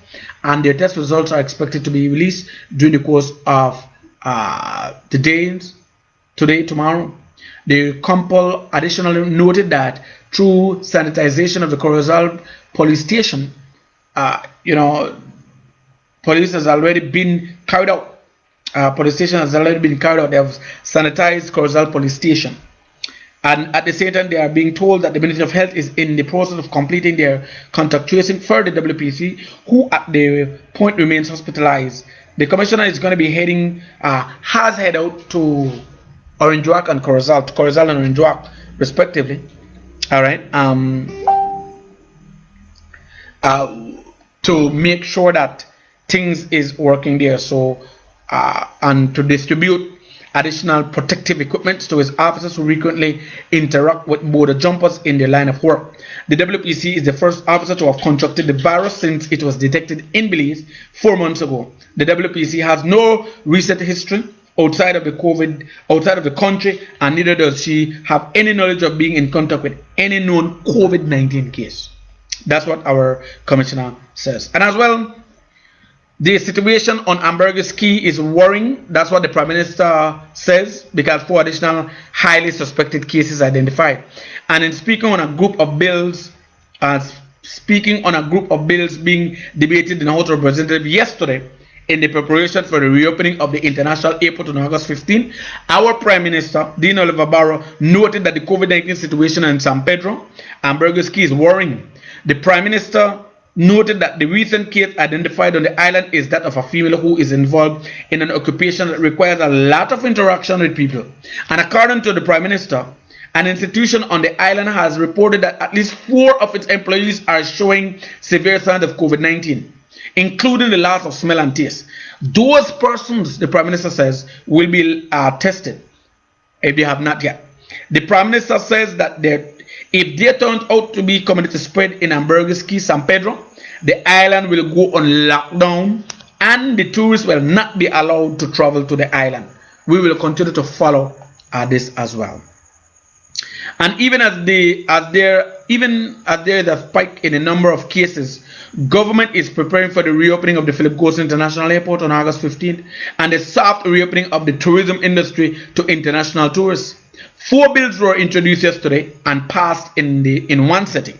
and their test results are expected to be released during the course of the days today, tomorrow. The Compol additionally noted that through sanitization of the Corozal police station, police has already been carried out. Police station has already been carried out. They have sanitized Corozal police station. And at the same time, they are being told that the Ministry of Health is in the process of completing their contact tracing for the WPC, who at the point remains hospitalized. The commissioner is going to be has headed out to Orange Walk and Corozal, and Orange Walk, respectively. All right. To make sure that things is working there. So, and to distribute additional protective equipment to his officers who frequently interact with border jumpers in their line of work. The WPC is the first officer to have contracted the virus since it was detected in Belize 4 months ago. The WPC has no recent history outside of the country, and neither does she have any knowledge of being in contact with any known COVID-19 case. That's what our commissioner says. And as well, the situation on Ambergris Key is worrying. That's what the Prime Minister says, because 4 additional highly suspected cases identified. And in speaking on a group of bills, being debated in the House of Representatives yesterday, in the preparation for the reopening of the international airport on August 15, our Prime Minister, Dean Oliver Barrow, noted that the COVID-19 situation in San Pedro and Ambergris Key is worrying. The Prime Minister noted that the recent case identified on the island is that of a female who is involved in an occupation that requires a lot of interaction with people. And according to the Prime Minister, an institution on the island has reported that at least 4 of its employees are showing severe signs of COVID-19, including the loss of smell and taste. Those persons, the Prime Minister says, will be tested if they have not yet. The Prime Minister says that if they turn out to be community spread in Ambergris Key, San Pedro, the island will go on lockdown and the tourists will not be allowed to travel to the island. We will continue to follow this as well. And even as there is a spike in the number of cases, government is preparing for the reopening of the Philip Goulson International Airport on August 15th and the soft reopening of the tourism industry to international tourists. 4 bills were introduced yesterday and passed in one sitting.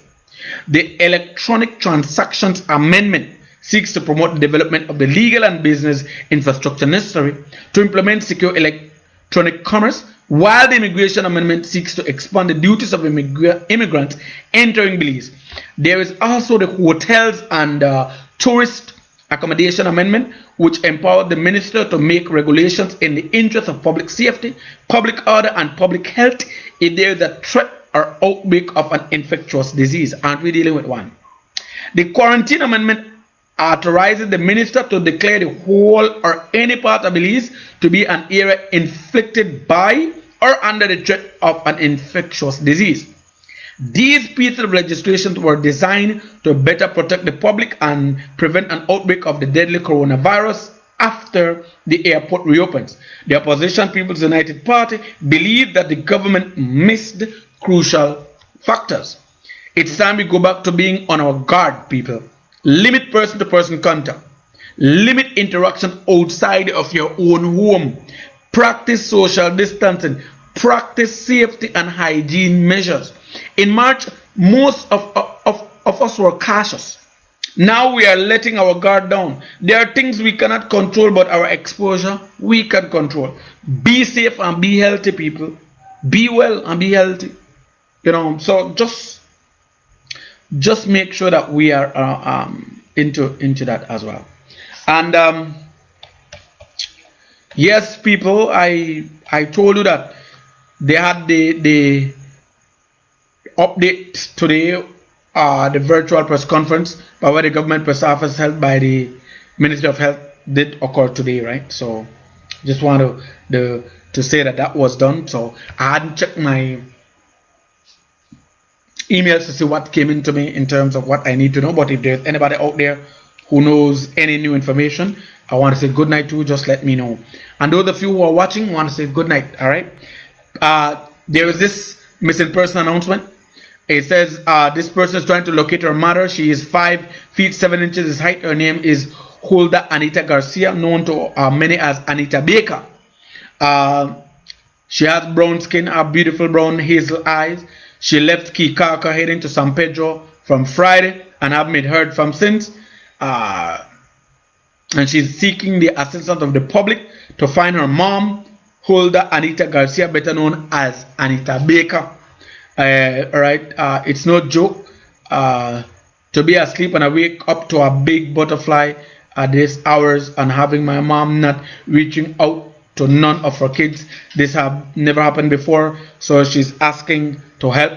The Electronic Transactions Amendment seeks to promote the development of the legal and business infrastructure necessary to implement secure electronic commerce, while the Immigration Amendment seeks to expand the duties of immigrants entering Belize. There is also the Hotels and Tourist Accommodation Amendment, which empowers the minister to make regulations in the interest of public safety, public order, and public health if there is a threat or outbreak of an infectious disease. Aren't we dealing with one? The Quarantine Amendment authorizes the minister to declare the whole or any part of Belize to be an area inflicted by or under the threat of an infectious disease. These pieces of legislation were designed to better protect the public and prevent an outbreak of the deadly coronavirus after the airport reopens. The opposition People's United Party believe that the government missed crucial factors. It's time we go back to being on our guard, people. Limit person-to-person contact. Limit interaction outside of your own home. Practice social distancing. Practice safety and hygiene measures. In March, most of us were cautious. Now we are letting our guard down. There are things we cannot control, but our exposure we can control. Be safe and be healthy, people. Be well and be healthy. So just make sure that we are into that as well. And yes, people, I told you that they had the update today, the virtual press conference by where the government press office held by the Ministry of Health did occur today, right? So just want to say that was done. So I hadn't checked my emails to see what came into me in terms of what I need to know, but if there's anybody out there who knows any new information, I want to say good night to. Just let me know. And those of you who are watching, want to say good night. All right. There is this missing person announcement. It says this person is trying to locate her mother. She is 5 feet 7 inches height. Her name is Hulda Anita Garcia, known to many as Anita Baker. She has brown skin, beautiful brown hazel eyes. She left Kikaka heading to San Pedro from Friday and haven't been heard from since. And she's seeking the assistance of the public to find her mom, Hulda Anita Garcia, better known as Anita Baker. Alright, it's no joke to be asleep and I wake up to a big butterfly at these hours and having my mom not reaching out to none of her kids. This have never happened before, so she's asking to help.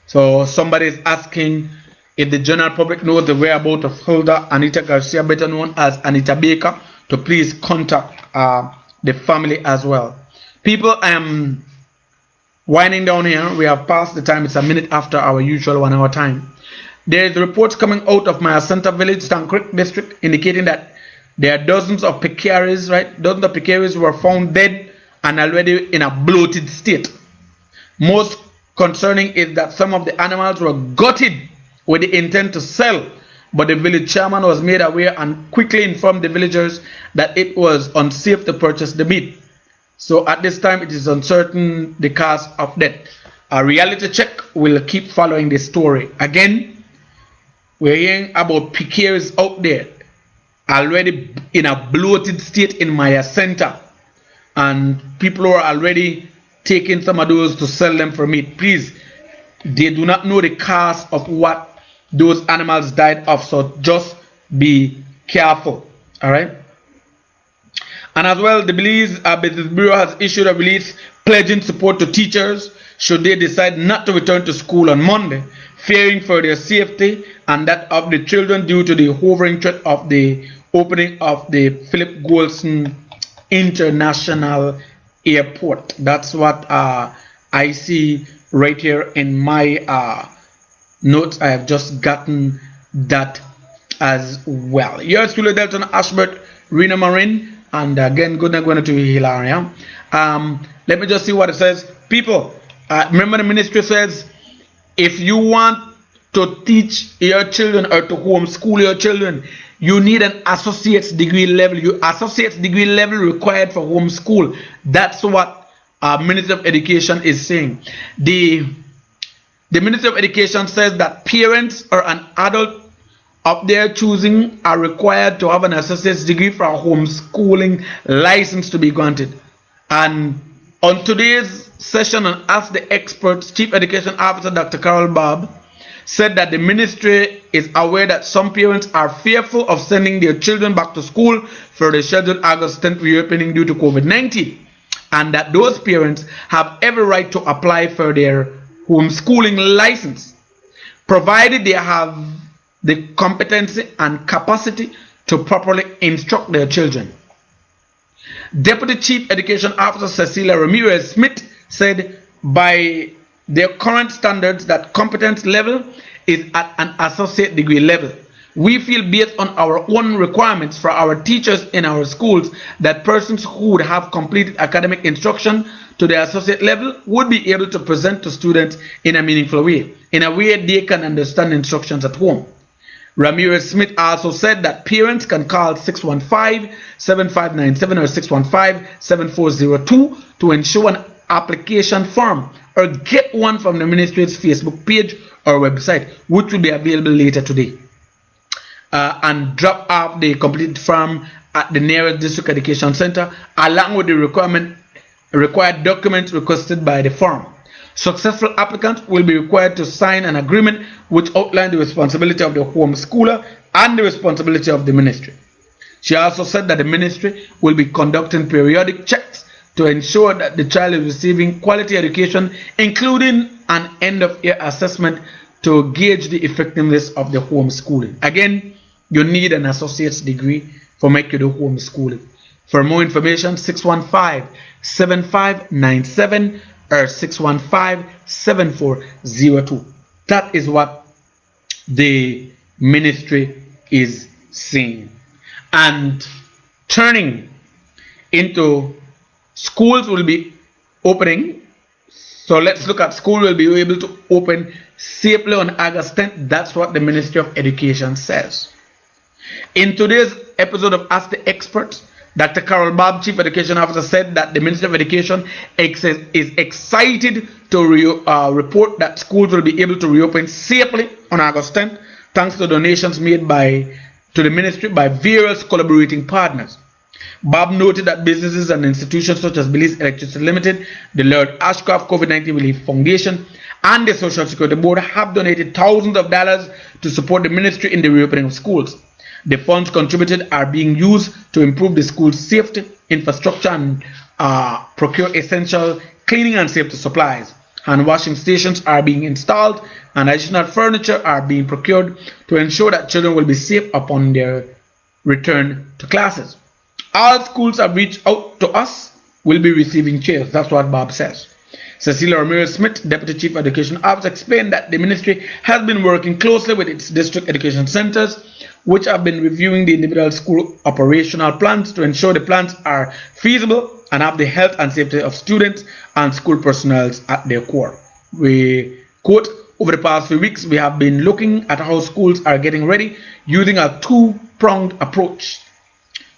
So somebody is asking if the general public knows the whereabouts of Hulda Anita Garcia, better known as Anita Baker, to please contact the family as well. People, I am winding down here. We have passed the time. It's a minute after our usual 1 hour time. There is reports coming out of my Center Village, Stancrick district, indicating that there are dozens of peccaries, right? Dozens of peccaries were found dead and already in a bloated state. Most concerning is that some of the animals were gutted with the intent to sell, but the village chairman was made aware and quickly informed the villagers that it was unsafe to purchase the meat. So at this time, it is uncertain the cause of death. A reality check will keep following this story. Again, we're hearing about peccaries out there already in a bloated state in Maya Center, and people are already taking some of those to sell them for meat. Please, they do not know the cause of what those animals died of, so just be careful. All right. And as well, the Belize Business Bureau has issued a release pledging support to teachers should they decide not to return to school on Monday, fearing for their safety and that of the children due to the hovering threat of the opening of the Philip Goulson International Airport. That's what I see right here in my notes. I have just gotten that as well. Yours truly, Delton, Ashbert, Reno, Marin. And again, good night going to Hilaria. Let me just see what it says. People, Remember, the ministry says if you want to teach your children or to homeschool your children, you need an associate's degree level. Your associate's degree level required for homeschool. That's what Ministry of Education is saying. The Ministry of Education says that parents or an adult of their choosing are required to have an associate's degree for a homeschooling license to be granted. And on today's session on Ask the Experts, Chief Education Officer Dr. Carol Bob said that the ministry is aware that some parents are fearful of sending their children back to school for the scheduled August 10th reopening due to COVID-19, and that those parents have every right to apply for their homeschooling license, provided they have the competency and capacity to properly instruct their children. Deputy Chief Education Officer Cecilia Ramirez Smith said by their current standards that competence level is at an associate degree level. We feel based on our own requirements for our teachers in our schools that persons who would have completed academic instruction to the associate level would be able to present to students in a meaningful way, in a way they can understand instructions at home. Ramirez Smith also said that parents can call 615-7597 or 615-7402 to ensure an application form or get one from the ministry's Facebook page or website, which will be available later today. And drop off the completed form at the nearest district education center along with the required documents requested by the form. Successful applicants will be required to sign an agreement which outlines the responsibility of the homeschooler and the responsibility of the ministry. She also said that the ministry will be conducting periodic checks to ensure that the child is receiving quality education, including an end-of-year assessment to gauge the effectiveness of the homeschooling. Again, you need an associate's degree for making the homeschooling. For more information, 615-7597 or 615-7402. That is what the ministry is saying. And turning into schools will be opening. So let's look at school will be able to open safely on August 10th. That's what the Ministry of Education says. In today's episode of Ask the Experts, Dr. Carol Bob, Chief Education Officer, said that the Ministry of Education is excited to report that schools will be able to reopen safely on August 10th, thanks to donations made to the ministry by various collaborating partners. Bob noted that businesses and institutions such as Belize Electricity Limited, the Lord Ashcroft COVID-19 Relief Foundation, and the Social Security Board have donated thousands of dollars to support the ministry in the reopening of schools. The funds contributed are being used to improve the school's safety, infrastructure, and procure essential cleaning and safety supplies. Hand washing stations are being installed, and additional furniture are being procured to ensure that children will be safe upon their return to classes. All schools have reached out to us will be receiving chairs. That's what Bob says. Cecilia Ramirez Smith, Deputy Chief Education Officer, explained that the ministry has been working closely with its district education centers, which have been reviewing the individual school operational plans to ensure the plans are feasible and have the health and safety of students and school personnel at their core. We quote, over the past few weeks, we have been looking at how schools are getting ready using a two-pronged approach.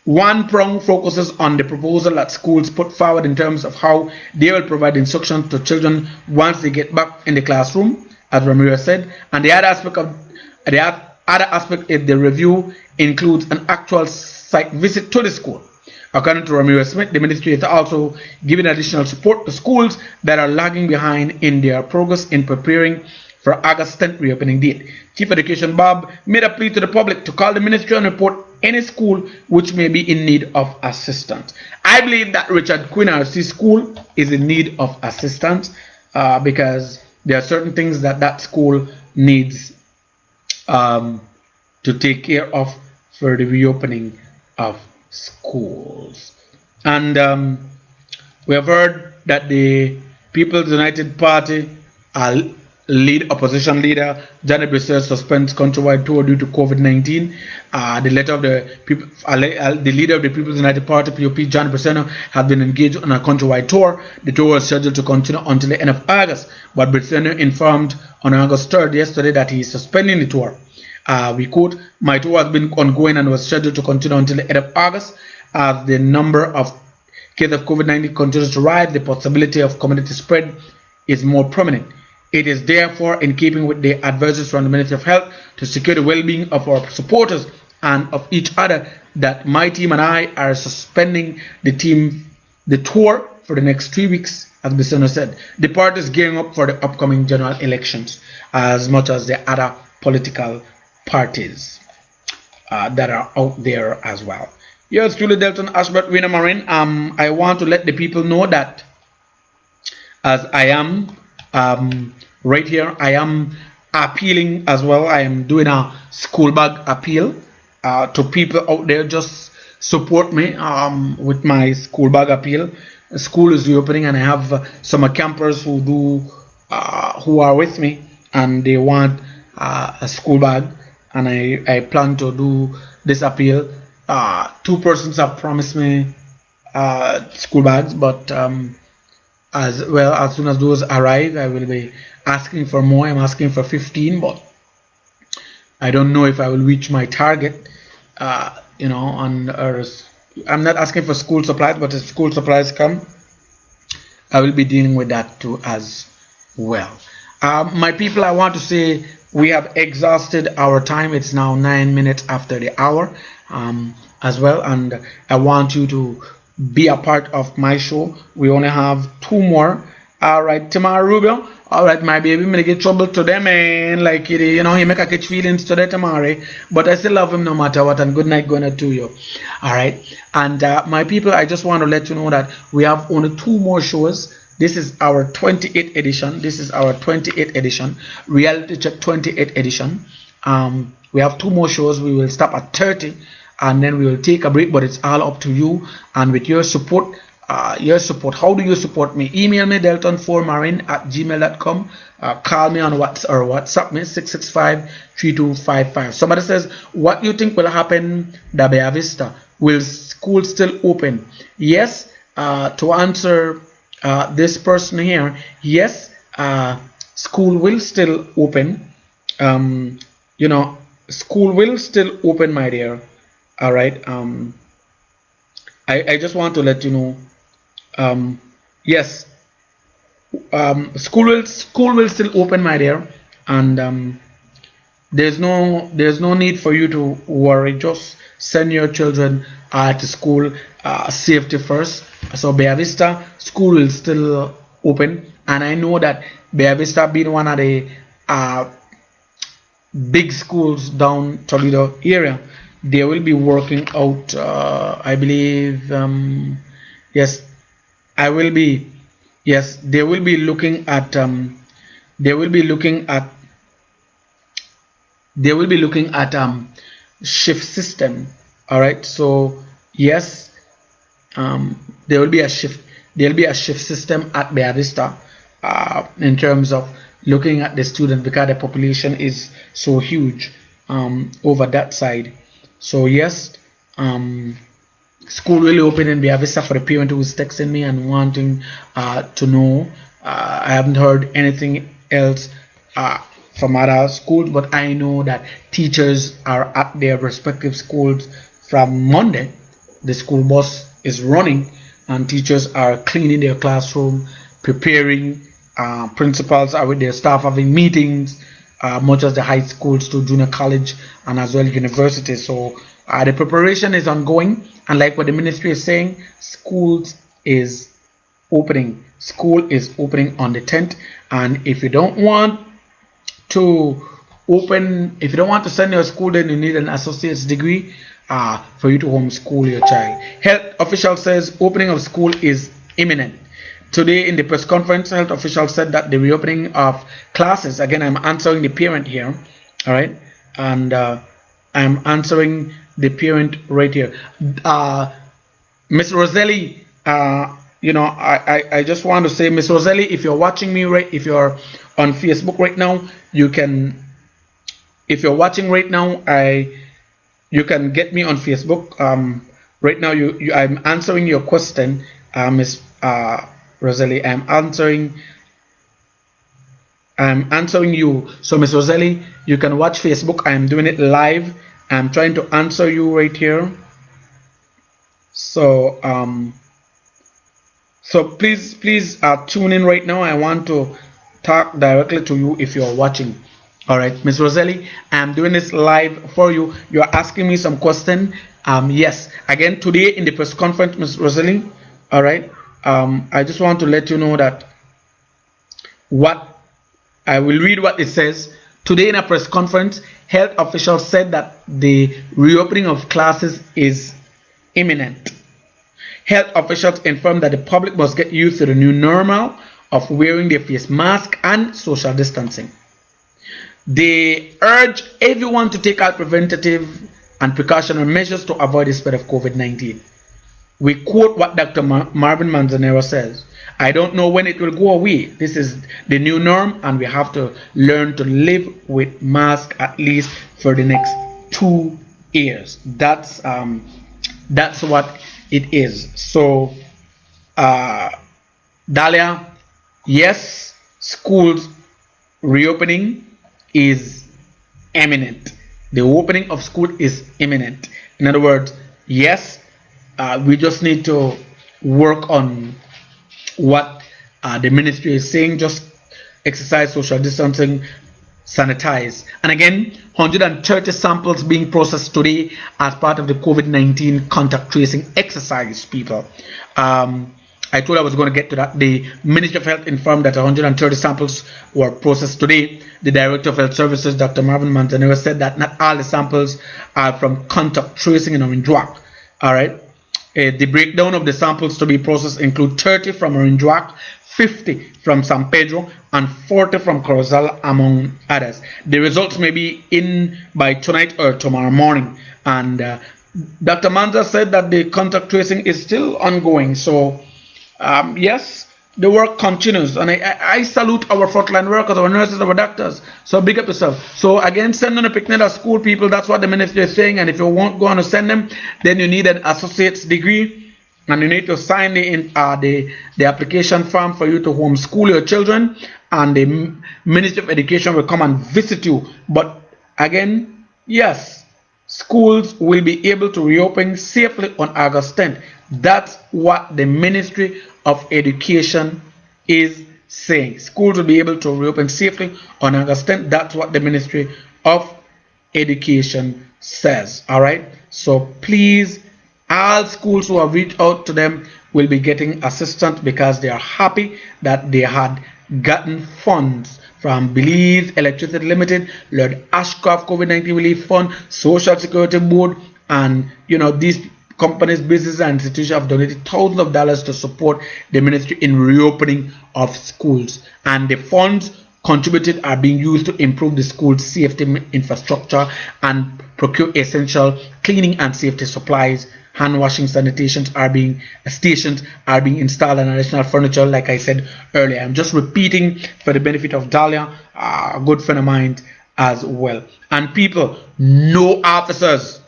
One prong focuses on the proposal that schools put forward in terms of how they will provide instruction to children once they get back in the classroom, as Ramirez said, and the other aspect is the review includes an actual site visit to the school. According to Ramirez Smith, the ministry is also giving additional support to schools that are lagging behind in their progress in preparing for August 10th reopening date. Chief Education Bob made a plea to the public to call the ministry and report any school which may be in need of assistance. I believe that Richard Quinn RC School is in need of assistance because there are certain things that school needs to take care of for the reopening of schools. And we have heard that the People's United Party are lead opposition leader Janet Brissett suspends countrywide tour due to COVID-19. The leader of the people, the leader of the People's United Party (POP), Janet Brissett, has been engaged on a countrywide tour. The tour was scheduled to continue until the end of August, but Brissett informed on August 3rd yesterday that he is suspending the tour. We quote, "My tour has been ongoing and was scheduled to continue until the end of August. As the number of cases of COVID-19 continues to rise, the possibility of community spread is more prominent. It is therefore in keeping with the advices from the Ministry of Health to secure the well-being of our supporters and of each other that my team and I are suspending the tour for the next 3 weeks," as Bissano said. The party is gearing up for the upcoming general elections as much as the other political parties that are out there as well. Yours truly, Delton, Ashbert, Reno, Marin. I want to let the people know that as I am right here, I am appealing as well. I am doing a school bag appeal to people out there. Just support me with my school bag appeal. School is reopening, and I have some campers who are with me, and they want a school bag, and I plan to do this appeal. 2 persons have promised me school bags, but as soon as those arrive, I will be asking for more. I'm asking for 15, but I don't know if I will reach my target. I'm not asking for school supplies, but if school supplies come, I will be dealing with that too as well. My people, I want to say we have exhausted our time. It's now 9 minutes after the hour as well, and I want you to be a part of my show. We only have 2 more. All right, Tamara Rubio. All right, my baby, I'm gonna get trouble today, man. Like it, he make a catch feelings today, Tamara. But I still love him no matter what. And good night, gonna to you. All right, and my people, I just want to let you know that we have only 2 more shows. This is our 28th edition. This is our 28th edition, Reality Check 28th edition. We have 2 more shows. We will stop at 30, and then we will take a break. But it's all up to you, and with your support. How do you support me? Email me delton4marin@gmail.com. Call me on WhatsApp me 665-3255. Somebody says, what do you think will happen at Bella Vista? Will school still open? Yes. To answer this person here, yes, school will still open. School will still open, my dear. All right. I just want to let you know. Yes, school will still open, my dear, and there's no need for you to worry. Just send your children to school, safety first. So Bella Vista school will still open, and I know that Bella Vista being one of the big schools down Toledo area, they will be working out. I believe yes. They will be looking at shift system. All right, so yes, there will be a shift system at Bella Vista in terms of looking at the students, because the population is so huge over that side. So yes, school will open in Bella Vista. For the parent who is texting me and wanting to know, I haven't heard anything else from other schools, but I know that teachers are at their respective schools from Monday. The school bus is running, and teachers are cleaning their classroom, preparing. Principals are with their staff having meetings, much as the high schools to junior college and as well universities. So the preparation is ongoing. And like what the ministry is saying, school is opening on the 10th. And if you don't want to send your school, then you need an associate's degree for you to homeschool your child. Health official says opening of school is imminent. Today in the press conference, health official said that the reopening of classes, again I'm answering the parent here, all right, and I'm answering the parent right here. Miss Roselli, I just want to say, Miss Roselli, if you're watching me, right, if you're on Facebook right now, you can, if you're watching right now, you can get me on Facebook. Right now, I'm answering your question, Miss Rosalie. I'm answering you. So, Miss Rosalie, you can watch Facebook. I'm doing it live. I'm trying to answer you right here. So, please tune in right now. I want to talk directly to you if you're watching. All right, Miss Rosalie, I'm doing this live for you. You're asking me some question. Yes, again today in the press conference, Miss Rosalie. All right. I just want to let you know that what I will read what it says. Today in a press conference, health officials said that the reopening of classes is imminent. Health officials informed that the public must get used to the new normal of wearing their face mask and social distancing. They urge everyone to take out preventative and precautionary measures to avoid the spread of COVID-19. We quote what Dr. Marin Manzanero says. I don't know when it will go away. This is the new norm, and we have to learn to live with masks at least for the next 2 years. That's what it is. So, Dalia, yes, schools reopening is imminent. The opening of school is imminent. In other words, yes, we just need to work on what the ministry is saying. Just exercise social distancing, sanitize. And again, 130 samples being processed today as part of the COVID-19 contact tracing exercise, people. I told I was going to get to that. The Ministry of Health informed that 130 samples were processed today. The Director of Health Services, Dr. Marvin Manzanero, said that not all the samples are from contact tracing in Orangewack. All right. The breakdown of the samples to be processed include 30 from Orangewack, 50 from San Pedro, and 40 from Corozal, among others. The results may be in by tonight or tomorrow morning. And Dr. Manza said that the contact tracing is still ongoing. So, yes, the work continues. And I salute our frontline workers, our nurses, our doctors. So, big up yourself. So, again, send on a picnic at school, people. That's what the ministry is saying. And if you won't go on to send them, then you need an associate's degree. And you need to sign the application form for you to homeschool your children, and the Ministry of Education will come and visit you. But again, yes, schools will be able to reopen safely on August 10th. That's what the Ministry of Education is saying. Schools will be able to reopen safely on August 10th. That's what the Ministry of Education says. All right. So please, all schools who have reached out to them will be getting assistance because they are happy that they had gotten funds from Belize Electricity Limited, Lord Ashcroft COVID-19 Relief Fund, Social Security Board, and these companies, businesses, and institutions have donated thousands of dollars to support the ministry in reopening of schools. And the funds contributed are being used to improve the school's safety infrastructure and procure essential cleaning and safety supplies. Hand washing stations are being installed, and additional furniture, like I said earlier. I'm just repeating for the benefit of Dahlia, a good friend of mine as well. And people, no officers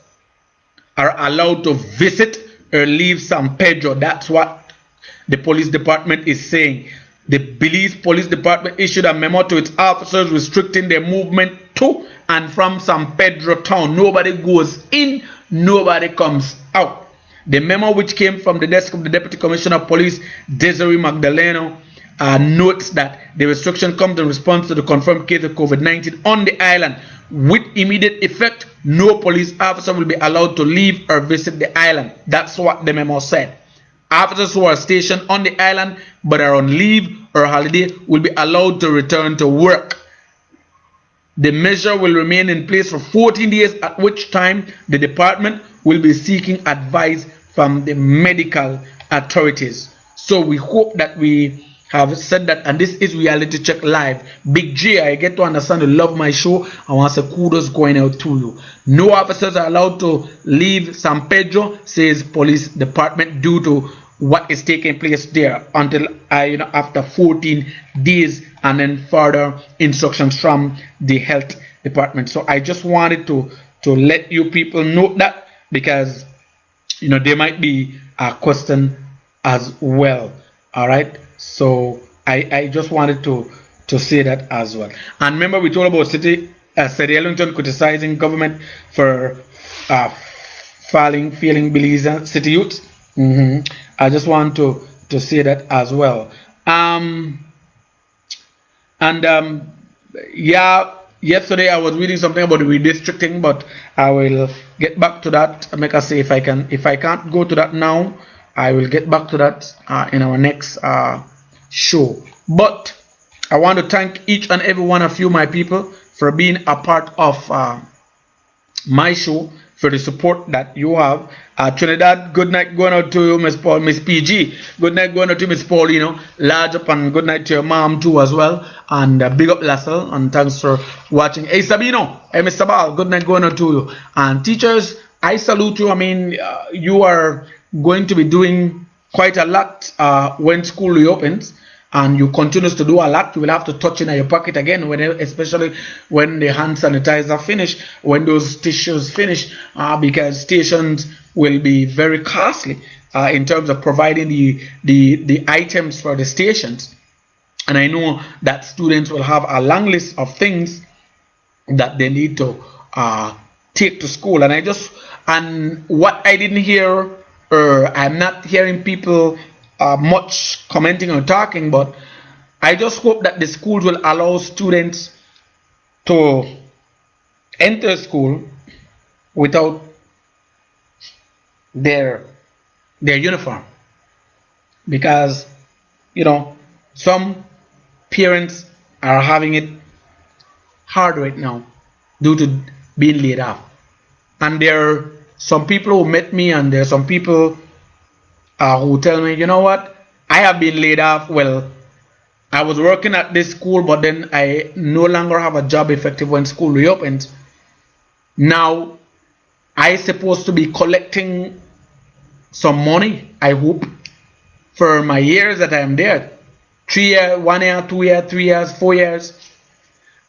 are allowed to visit or leave San Pedro. That's what the police department is saying. The Belize Police Department issued a memo to its officers restricting their movement to and from San Pedro town. Nobody goes in, nobody comes out. The memo, which came from the desk of the Deputy Commissioner of Police, Desiree Magdaleno, notes that the restriction comes in response to the confirmed case of COVID-19 on the island. With immediate effect, no police officer will be allowed to leave or visit the island. That's what the memo said. Officers who are stationed on the island but are on leave or holiday will be allowed to return to work. The measure will remain in place for 14 days, at which time the department will be seeking advice from the medical authorities. So we hope that we have said that, and this is Reality Check Live. Big J, I get to understand you love my show. I want to say kudos going out to you. No officers are allowed to leave San Pedro, says police department, due to what is taking place there until after 14 days. And and then further instructions from the health department. So I just wanted to let you people know that, because there might be a question as well. All right, so I just wanted to say that as well. And remember, we told about City Ellington criticizing government for failing Belize city youth. I just want to say that as well. Yeah, yesterday I was reading something about the redistricting, but I will get back to that. Make us say if I can't go to that now, I will get back to that in our next show. But I want to thank each and every one of you, my people, for being a part of my show, for the support that you have. Trinidad, good night going out to you, Miss Paul, Miss PG. Good night going out to Miss Paulino. Large up, and good night to your mom too as well. And big up Lassell, and thanks for watching. Hey Sabino, hey Mr. Bal, good night going out to you. And teachers, I salute you. I mean, you are going to be doing quite a lot when school reopens, and you continue to do a lot. You will have to touch in your pocket again, especially when the hand sanitizer finish, when those tissues finish, because stations will be very costly in terms of providing the items for the stations. And I know that students will have a long list of things that they need to take to school. And what I didn't hear, or I'm not hearing people much commenting or talking, but I just hope that the schools will allow students to enter school without their uniform, because some parents are having it hard right now due to being laid off. And there are some people who met me, and there are some people who tell me, you know what, I have been laid off. Well, I was working at this school, but then I no longer have a job effective when school reopens. Now I supposed to be collecting some money, I hope, for my years that I am there. 3 years, 1 year, 2 years, 3 years, 4 years.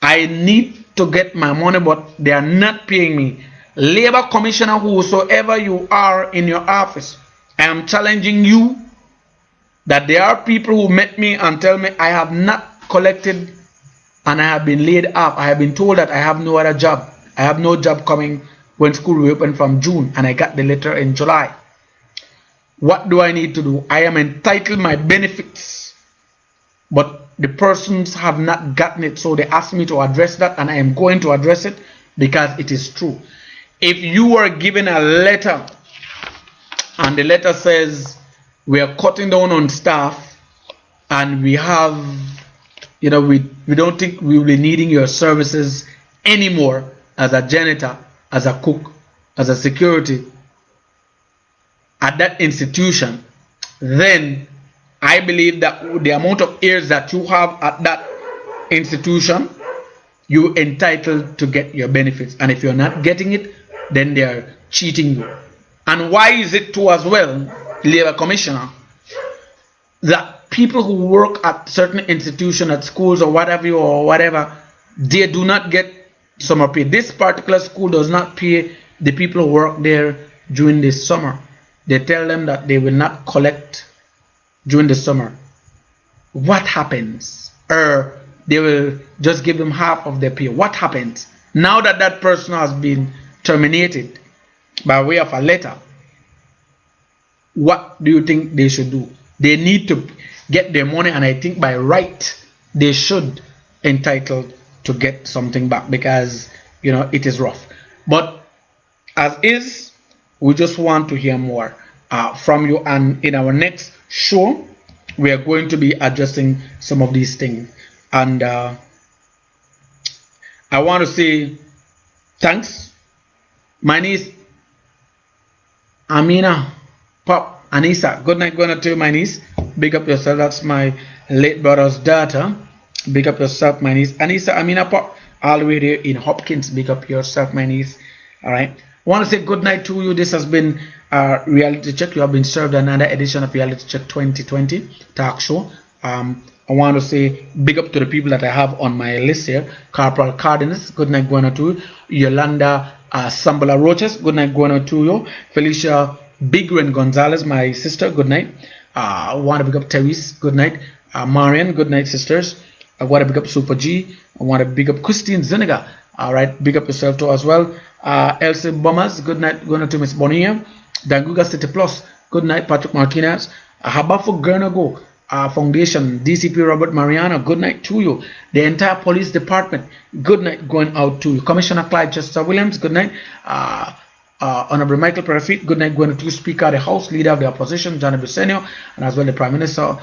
I need to get my money, but they are not paying me. Labor Commissioner, whosoever you are in your office, I am challenging you that there are people who met me and tell me I have not collected and I have been laid off. I have been told that I have no other job. I have no job coming when school reopened from June, and I got the letter in July. What do I need to do? I am entitled my benefits, but the persons have not gotten it, so they asked me to address that, and I am going to address it because it is true. If you are given a letter and the letter says we are cutting down on staff and we have, we don't think we will be needing your services anymore as a janitor, as a cook, as a security at that institution, then I believe that the amount of years that you have at that institution, you're entitled to get your benefits. And if you're not getting it, then they're cheating you. And why is it too as well, Labor Commissioner, that people who work at certain institutions, at schools or whatever, they do not get summer pay. This particular school does not pay the people who work there during the summer. They tell them that they will not collect during the summer. What happens? Or they will just give them half of their pay. What happens now that that person has been terminated by way of a letter? What do you think they should do? They need to get their money, and I think by right they should entitled to get something back, because it is rough. But as is, we just want to hear more from you, and in our next show we are going to be addressing some of these things. And I want to say thanks. My niece Amina, Pop, Anissa, good night going to you, my niece. Big up yourself. That's my late brother's daughter. Big up yourself, my niece. Anissa, Amina, Pop, all the way there in Hopkins. Big up yourself, my niece. All right. I want to say good night to you. This has been Reality Check. You have been served another edition of Reality Check 2020 talk show. I want to say big up to the people that I have on my list here. Corporal Cardenas, good night going out to you. Yolanda Sambala Roches, good night going out to you. Felicia Bigren Gonzalez, my sister, good night. I want to big up Therese, good night. Marin, good night, sisters. I want to big up Super G. I want to big up Christine Zuniga. All right, big up yourself too as well. Elsie Bombers, good night going out to Miss Bonilla. Danguga City Plus, good night, Patrick Martinez. Habafo Gernago Foundation, DCP Robert Mariano, good night to you. The entire police department, good night going out to you. Commissioner Clyde Chester Williams, good night. Honorable Michael Parafit, good night going to you. Speaker of the House, Leader of the Opposition, Johnny Busenio, and as well the Prime Minister,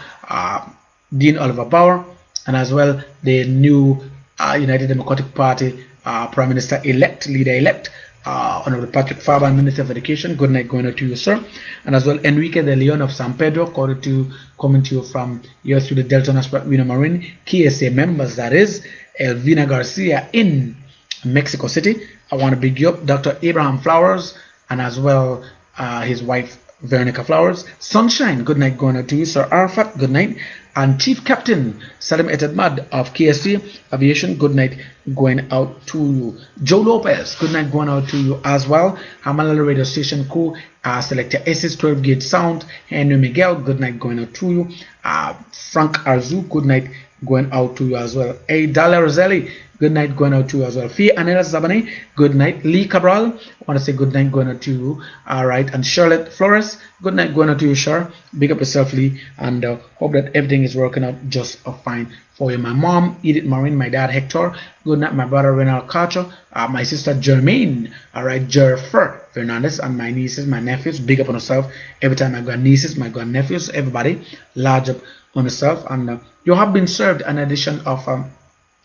Dean Oliver Bauer, and as well the new United Democratic Party Prime Minister elect, leader elect, Honorable Patrick Faber, Minister of Education. Good night going to you, sir. And as well, Enrique de Leon of San Pedro, coming to you from here through the Delton, Ashbert, Reno, Marin. KSA members, that is, Elvina Garcia in Mexico City. I want to big you up, Dr. Abraham Flowers, and as well his wife, Veronica Flowers. Sunshine, good night going out to you, Sir Arafat, good night. And Chief Captain Salim Etedmad of KSC Aviation, good night going out to you. Joe Lopez, good night going out to you as well. Hamalala radio station crew, Selector SS 12 Gauge Sound, Henry Miguel, good night going out to you. Frank Arzu, good night going out to you as well. A Dala Roselli, good night going out to you as well. Fia Anela Zabane, good night. Lee Cabral, I want to say good night going out to you. All right. And Charlotte Flores, good night going out to you, Char. Big up yourself, Lee. And hope that everything is working out just fine for you. My mom, Edith Marin, my dad, Hector, good night. My brother, Renal Carter, my sister, Jermaine, all right, Jerfer Fernandez, and my nieces, my nephews. Big up on yourself. Every time I got nieces, my grand nephews, everybody, large up on yourself. And you have been served an edition of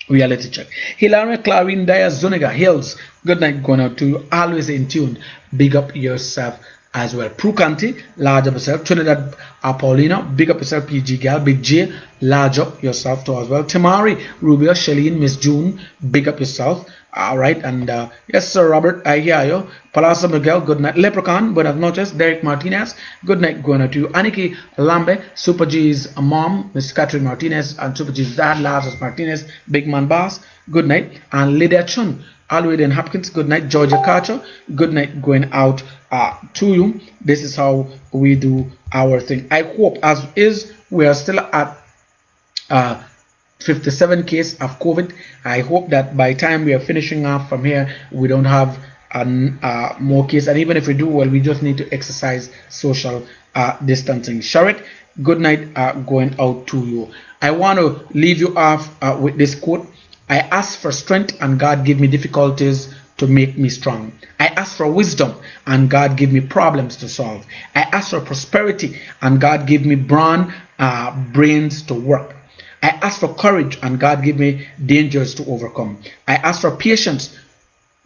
Reality Check. Hilary Clarine Dyer Zuniga Hills, good night going out to you. Always in tune. Big up yourself as well. Prukanti, large up yourself. Trinidad Paulino, big up yourself. PG Gal, Big J, large up yourself too as well. Tamari, Rubio, Shalene, Miss June, big up yourself. All right, and yes, Sir Robert, I hear you. Palazzo Miguel, good night. Leprechaun, buenas noches. Derek Martinez, good night going out to you. Aniki Lambe, Super G's mom, Miss Catherine Martinez, and Super G's dad, Lazarus Martinez, Big Man Boss, good night. And Lydia Chun, Alwyn Hopkins, good night. Georgia Carter, good night going out to you. This is how we do our thing. I hope, as is, we are still at 57 cases of COVID. I hope that by the time we are finishing off from here, we don't have more cases. And even if we do, well, we just need to exercise social distancing. Sharet, good night going out to you. I want to leave you off with this quote. I ask for strength and God give me difficulties to make me strong. I ask for wisdom and God give me problems to solve. I ask for prosperity and God give me brains to work. I ask for courage and God give me dangers to overcome. I ask for patience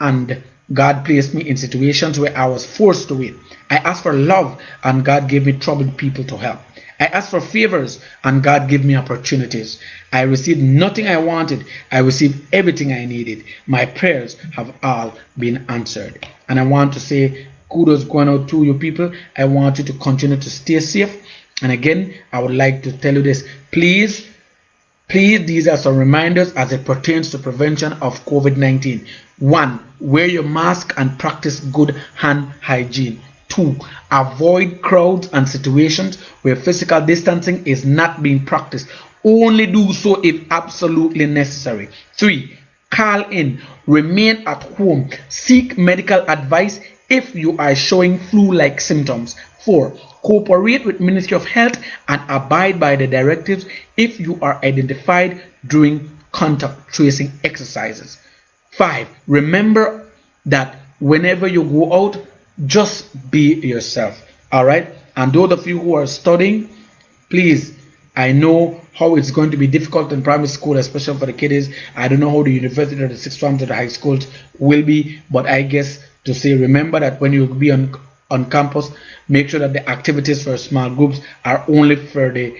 and God placed me in situations where I was forced to wait. I ask for love and God gave me troubled people to help. I asked for favors and God gave me opportunities. I received nothing I wanted. I received everything I needed. My prayers have all been answered. And I want to say kudos going out to you people. I want you to continue to stay safe. And again, I would like to tell you this. Please, these are some reminders as it pertains to prevention of COVID-19. 1. Wear your mask and practice good hand hygiene. 2. Avoid crowds and situations where physical distancing is not being practiced. Only do so if absolutely necessary. 3. Call in. Remain at home. Seek medical advice if you are showing flu-like symptoms. 4. Cooperate with Ministry of Health and abide by the directives if you are identified during contact tracing exercises. 5. Remember that whenever you go out, just be yourself. All right. And those of you who are studying, please, I know how it's going to be difficult in primary school, especially for the kiddies. I don't know how the university or the sixth forms or the high schools will be, but I guess to say, remember that when you be on campus, make sure that the activities for small groups are only for the,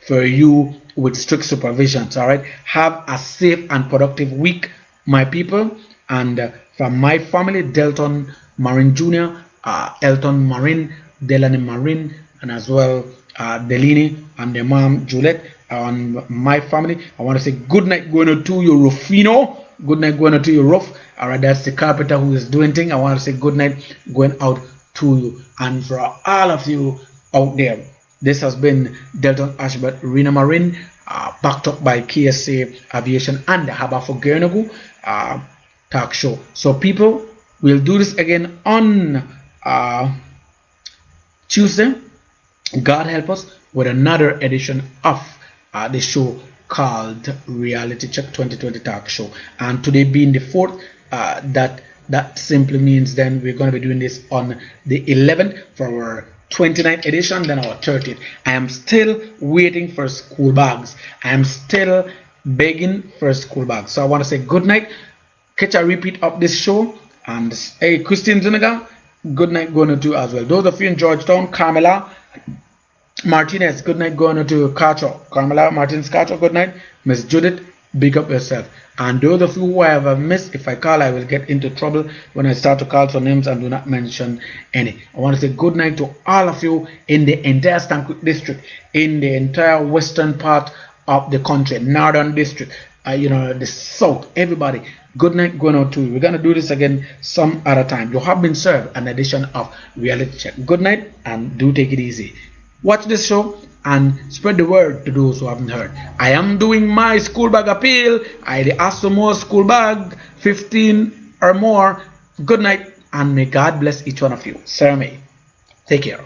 for you with strict supervisions. All right. Have a safe and productive week, my people. And from my family, Delton Marin Jr., Elton Marin, Delaney Marin, and as well Delini and their mom Juliet, and my family. I want to say good night going to you, Rufino. Good night going to you, Ruf. All right, that's the carpenter who is doing thing. I want to say good night going out to you, and for all of you out there. This has been Delton Ashbert Reno Marin, backed up by KSA Aviation and the Haba for Gernagu talk show. So people, we'll do this again on Tuesday. God help us with another edition of the show called Reality Check 2020 Talk Show. And today being the 4th, that simply means then we're going to be doing this on the 11th for our 29th edition, then our 30th. I am still waiting for school bags. I am still begging for school bags. So I want to say good night. Catch a repeat of this show. And hey, Christine Zuniga, good night going to you as well. Those of you in Georgetown, Carmela Martinez, good night going to Cacho. Carmela Martinez Cacho, good night. Miss Judith, big up yourself. And those of you who I have missed, if I call, I will get into trouble when I start to call for names and do not mention any. I want to say good night to all of you in the entire Stankook district, in the entire western part of the country, northern district, the south, everybody. Good night going out to you. We're going to do this again some other time. You have been served an edition of Reality Check. Good night and do take it easy. Watch this show and spread the word to those who haven't heard. I am doing my school bag appeal. I ask for more school bag, 15 or more. Good night and may God bless each one of you. Sir, me. Take care.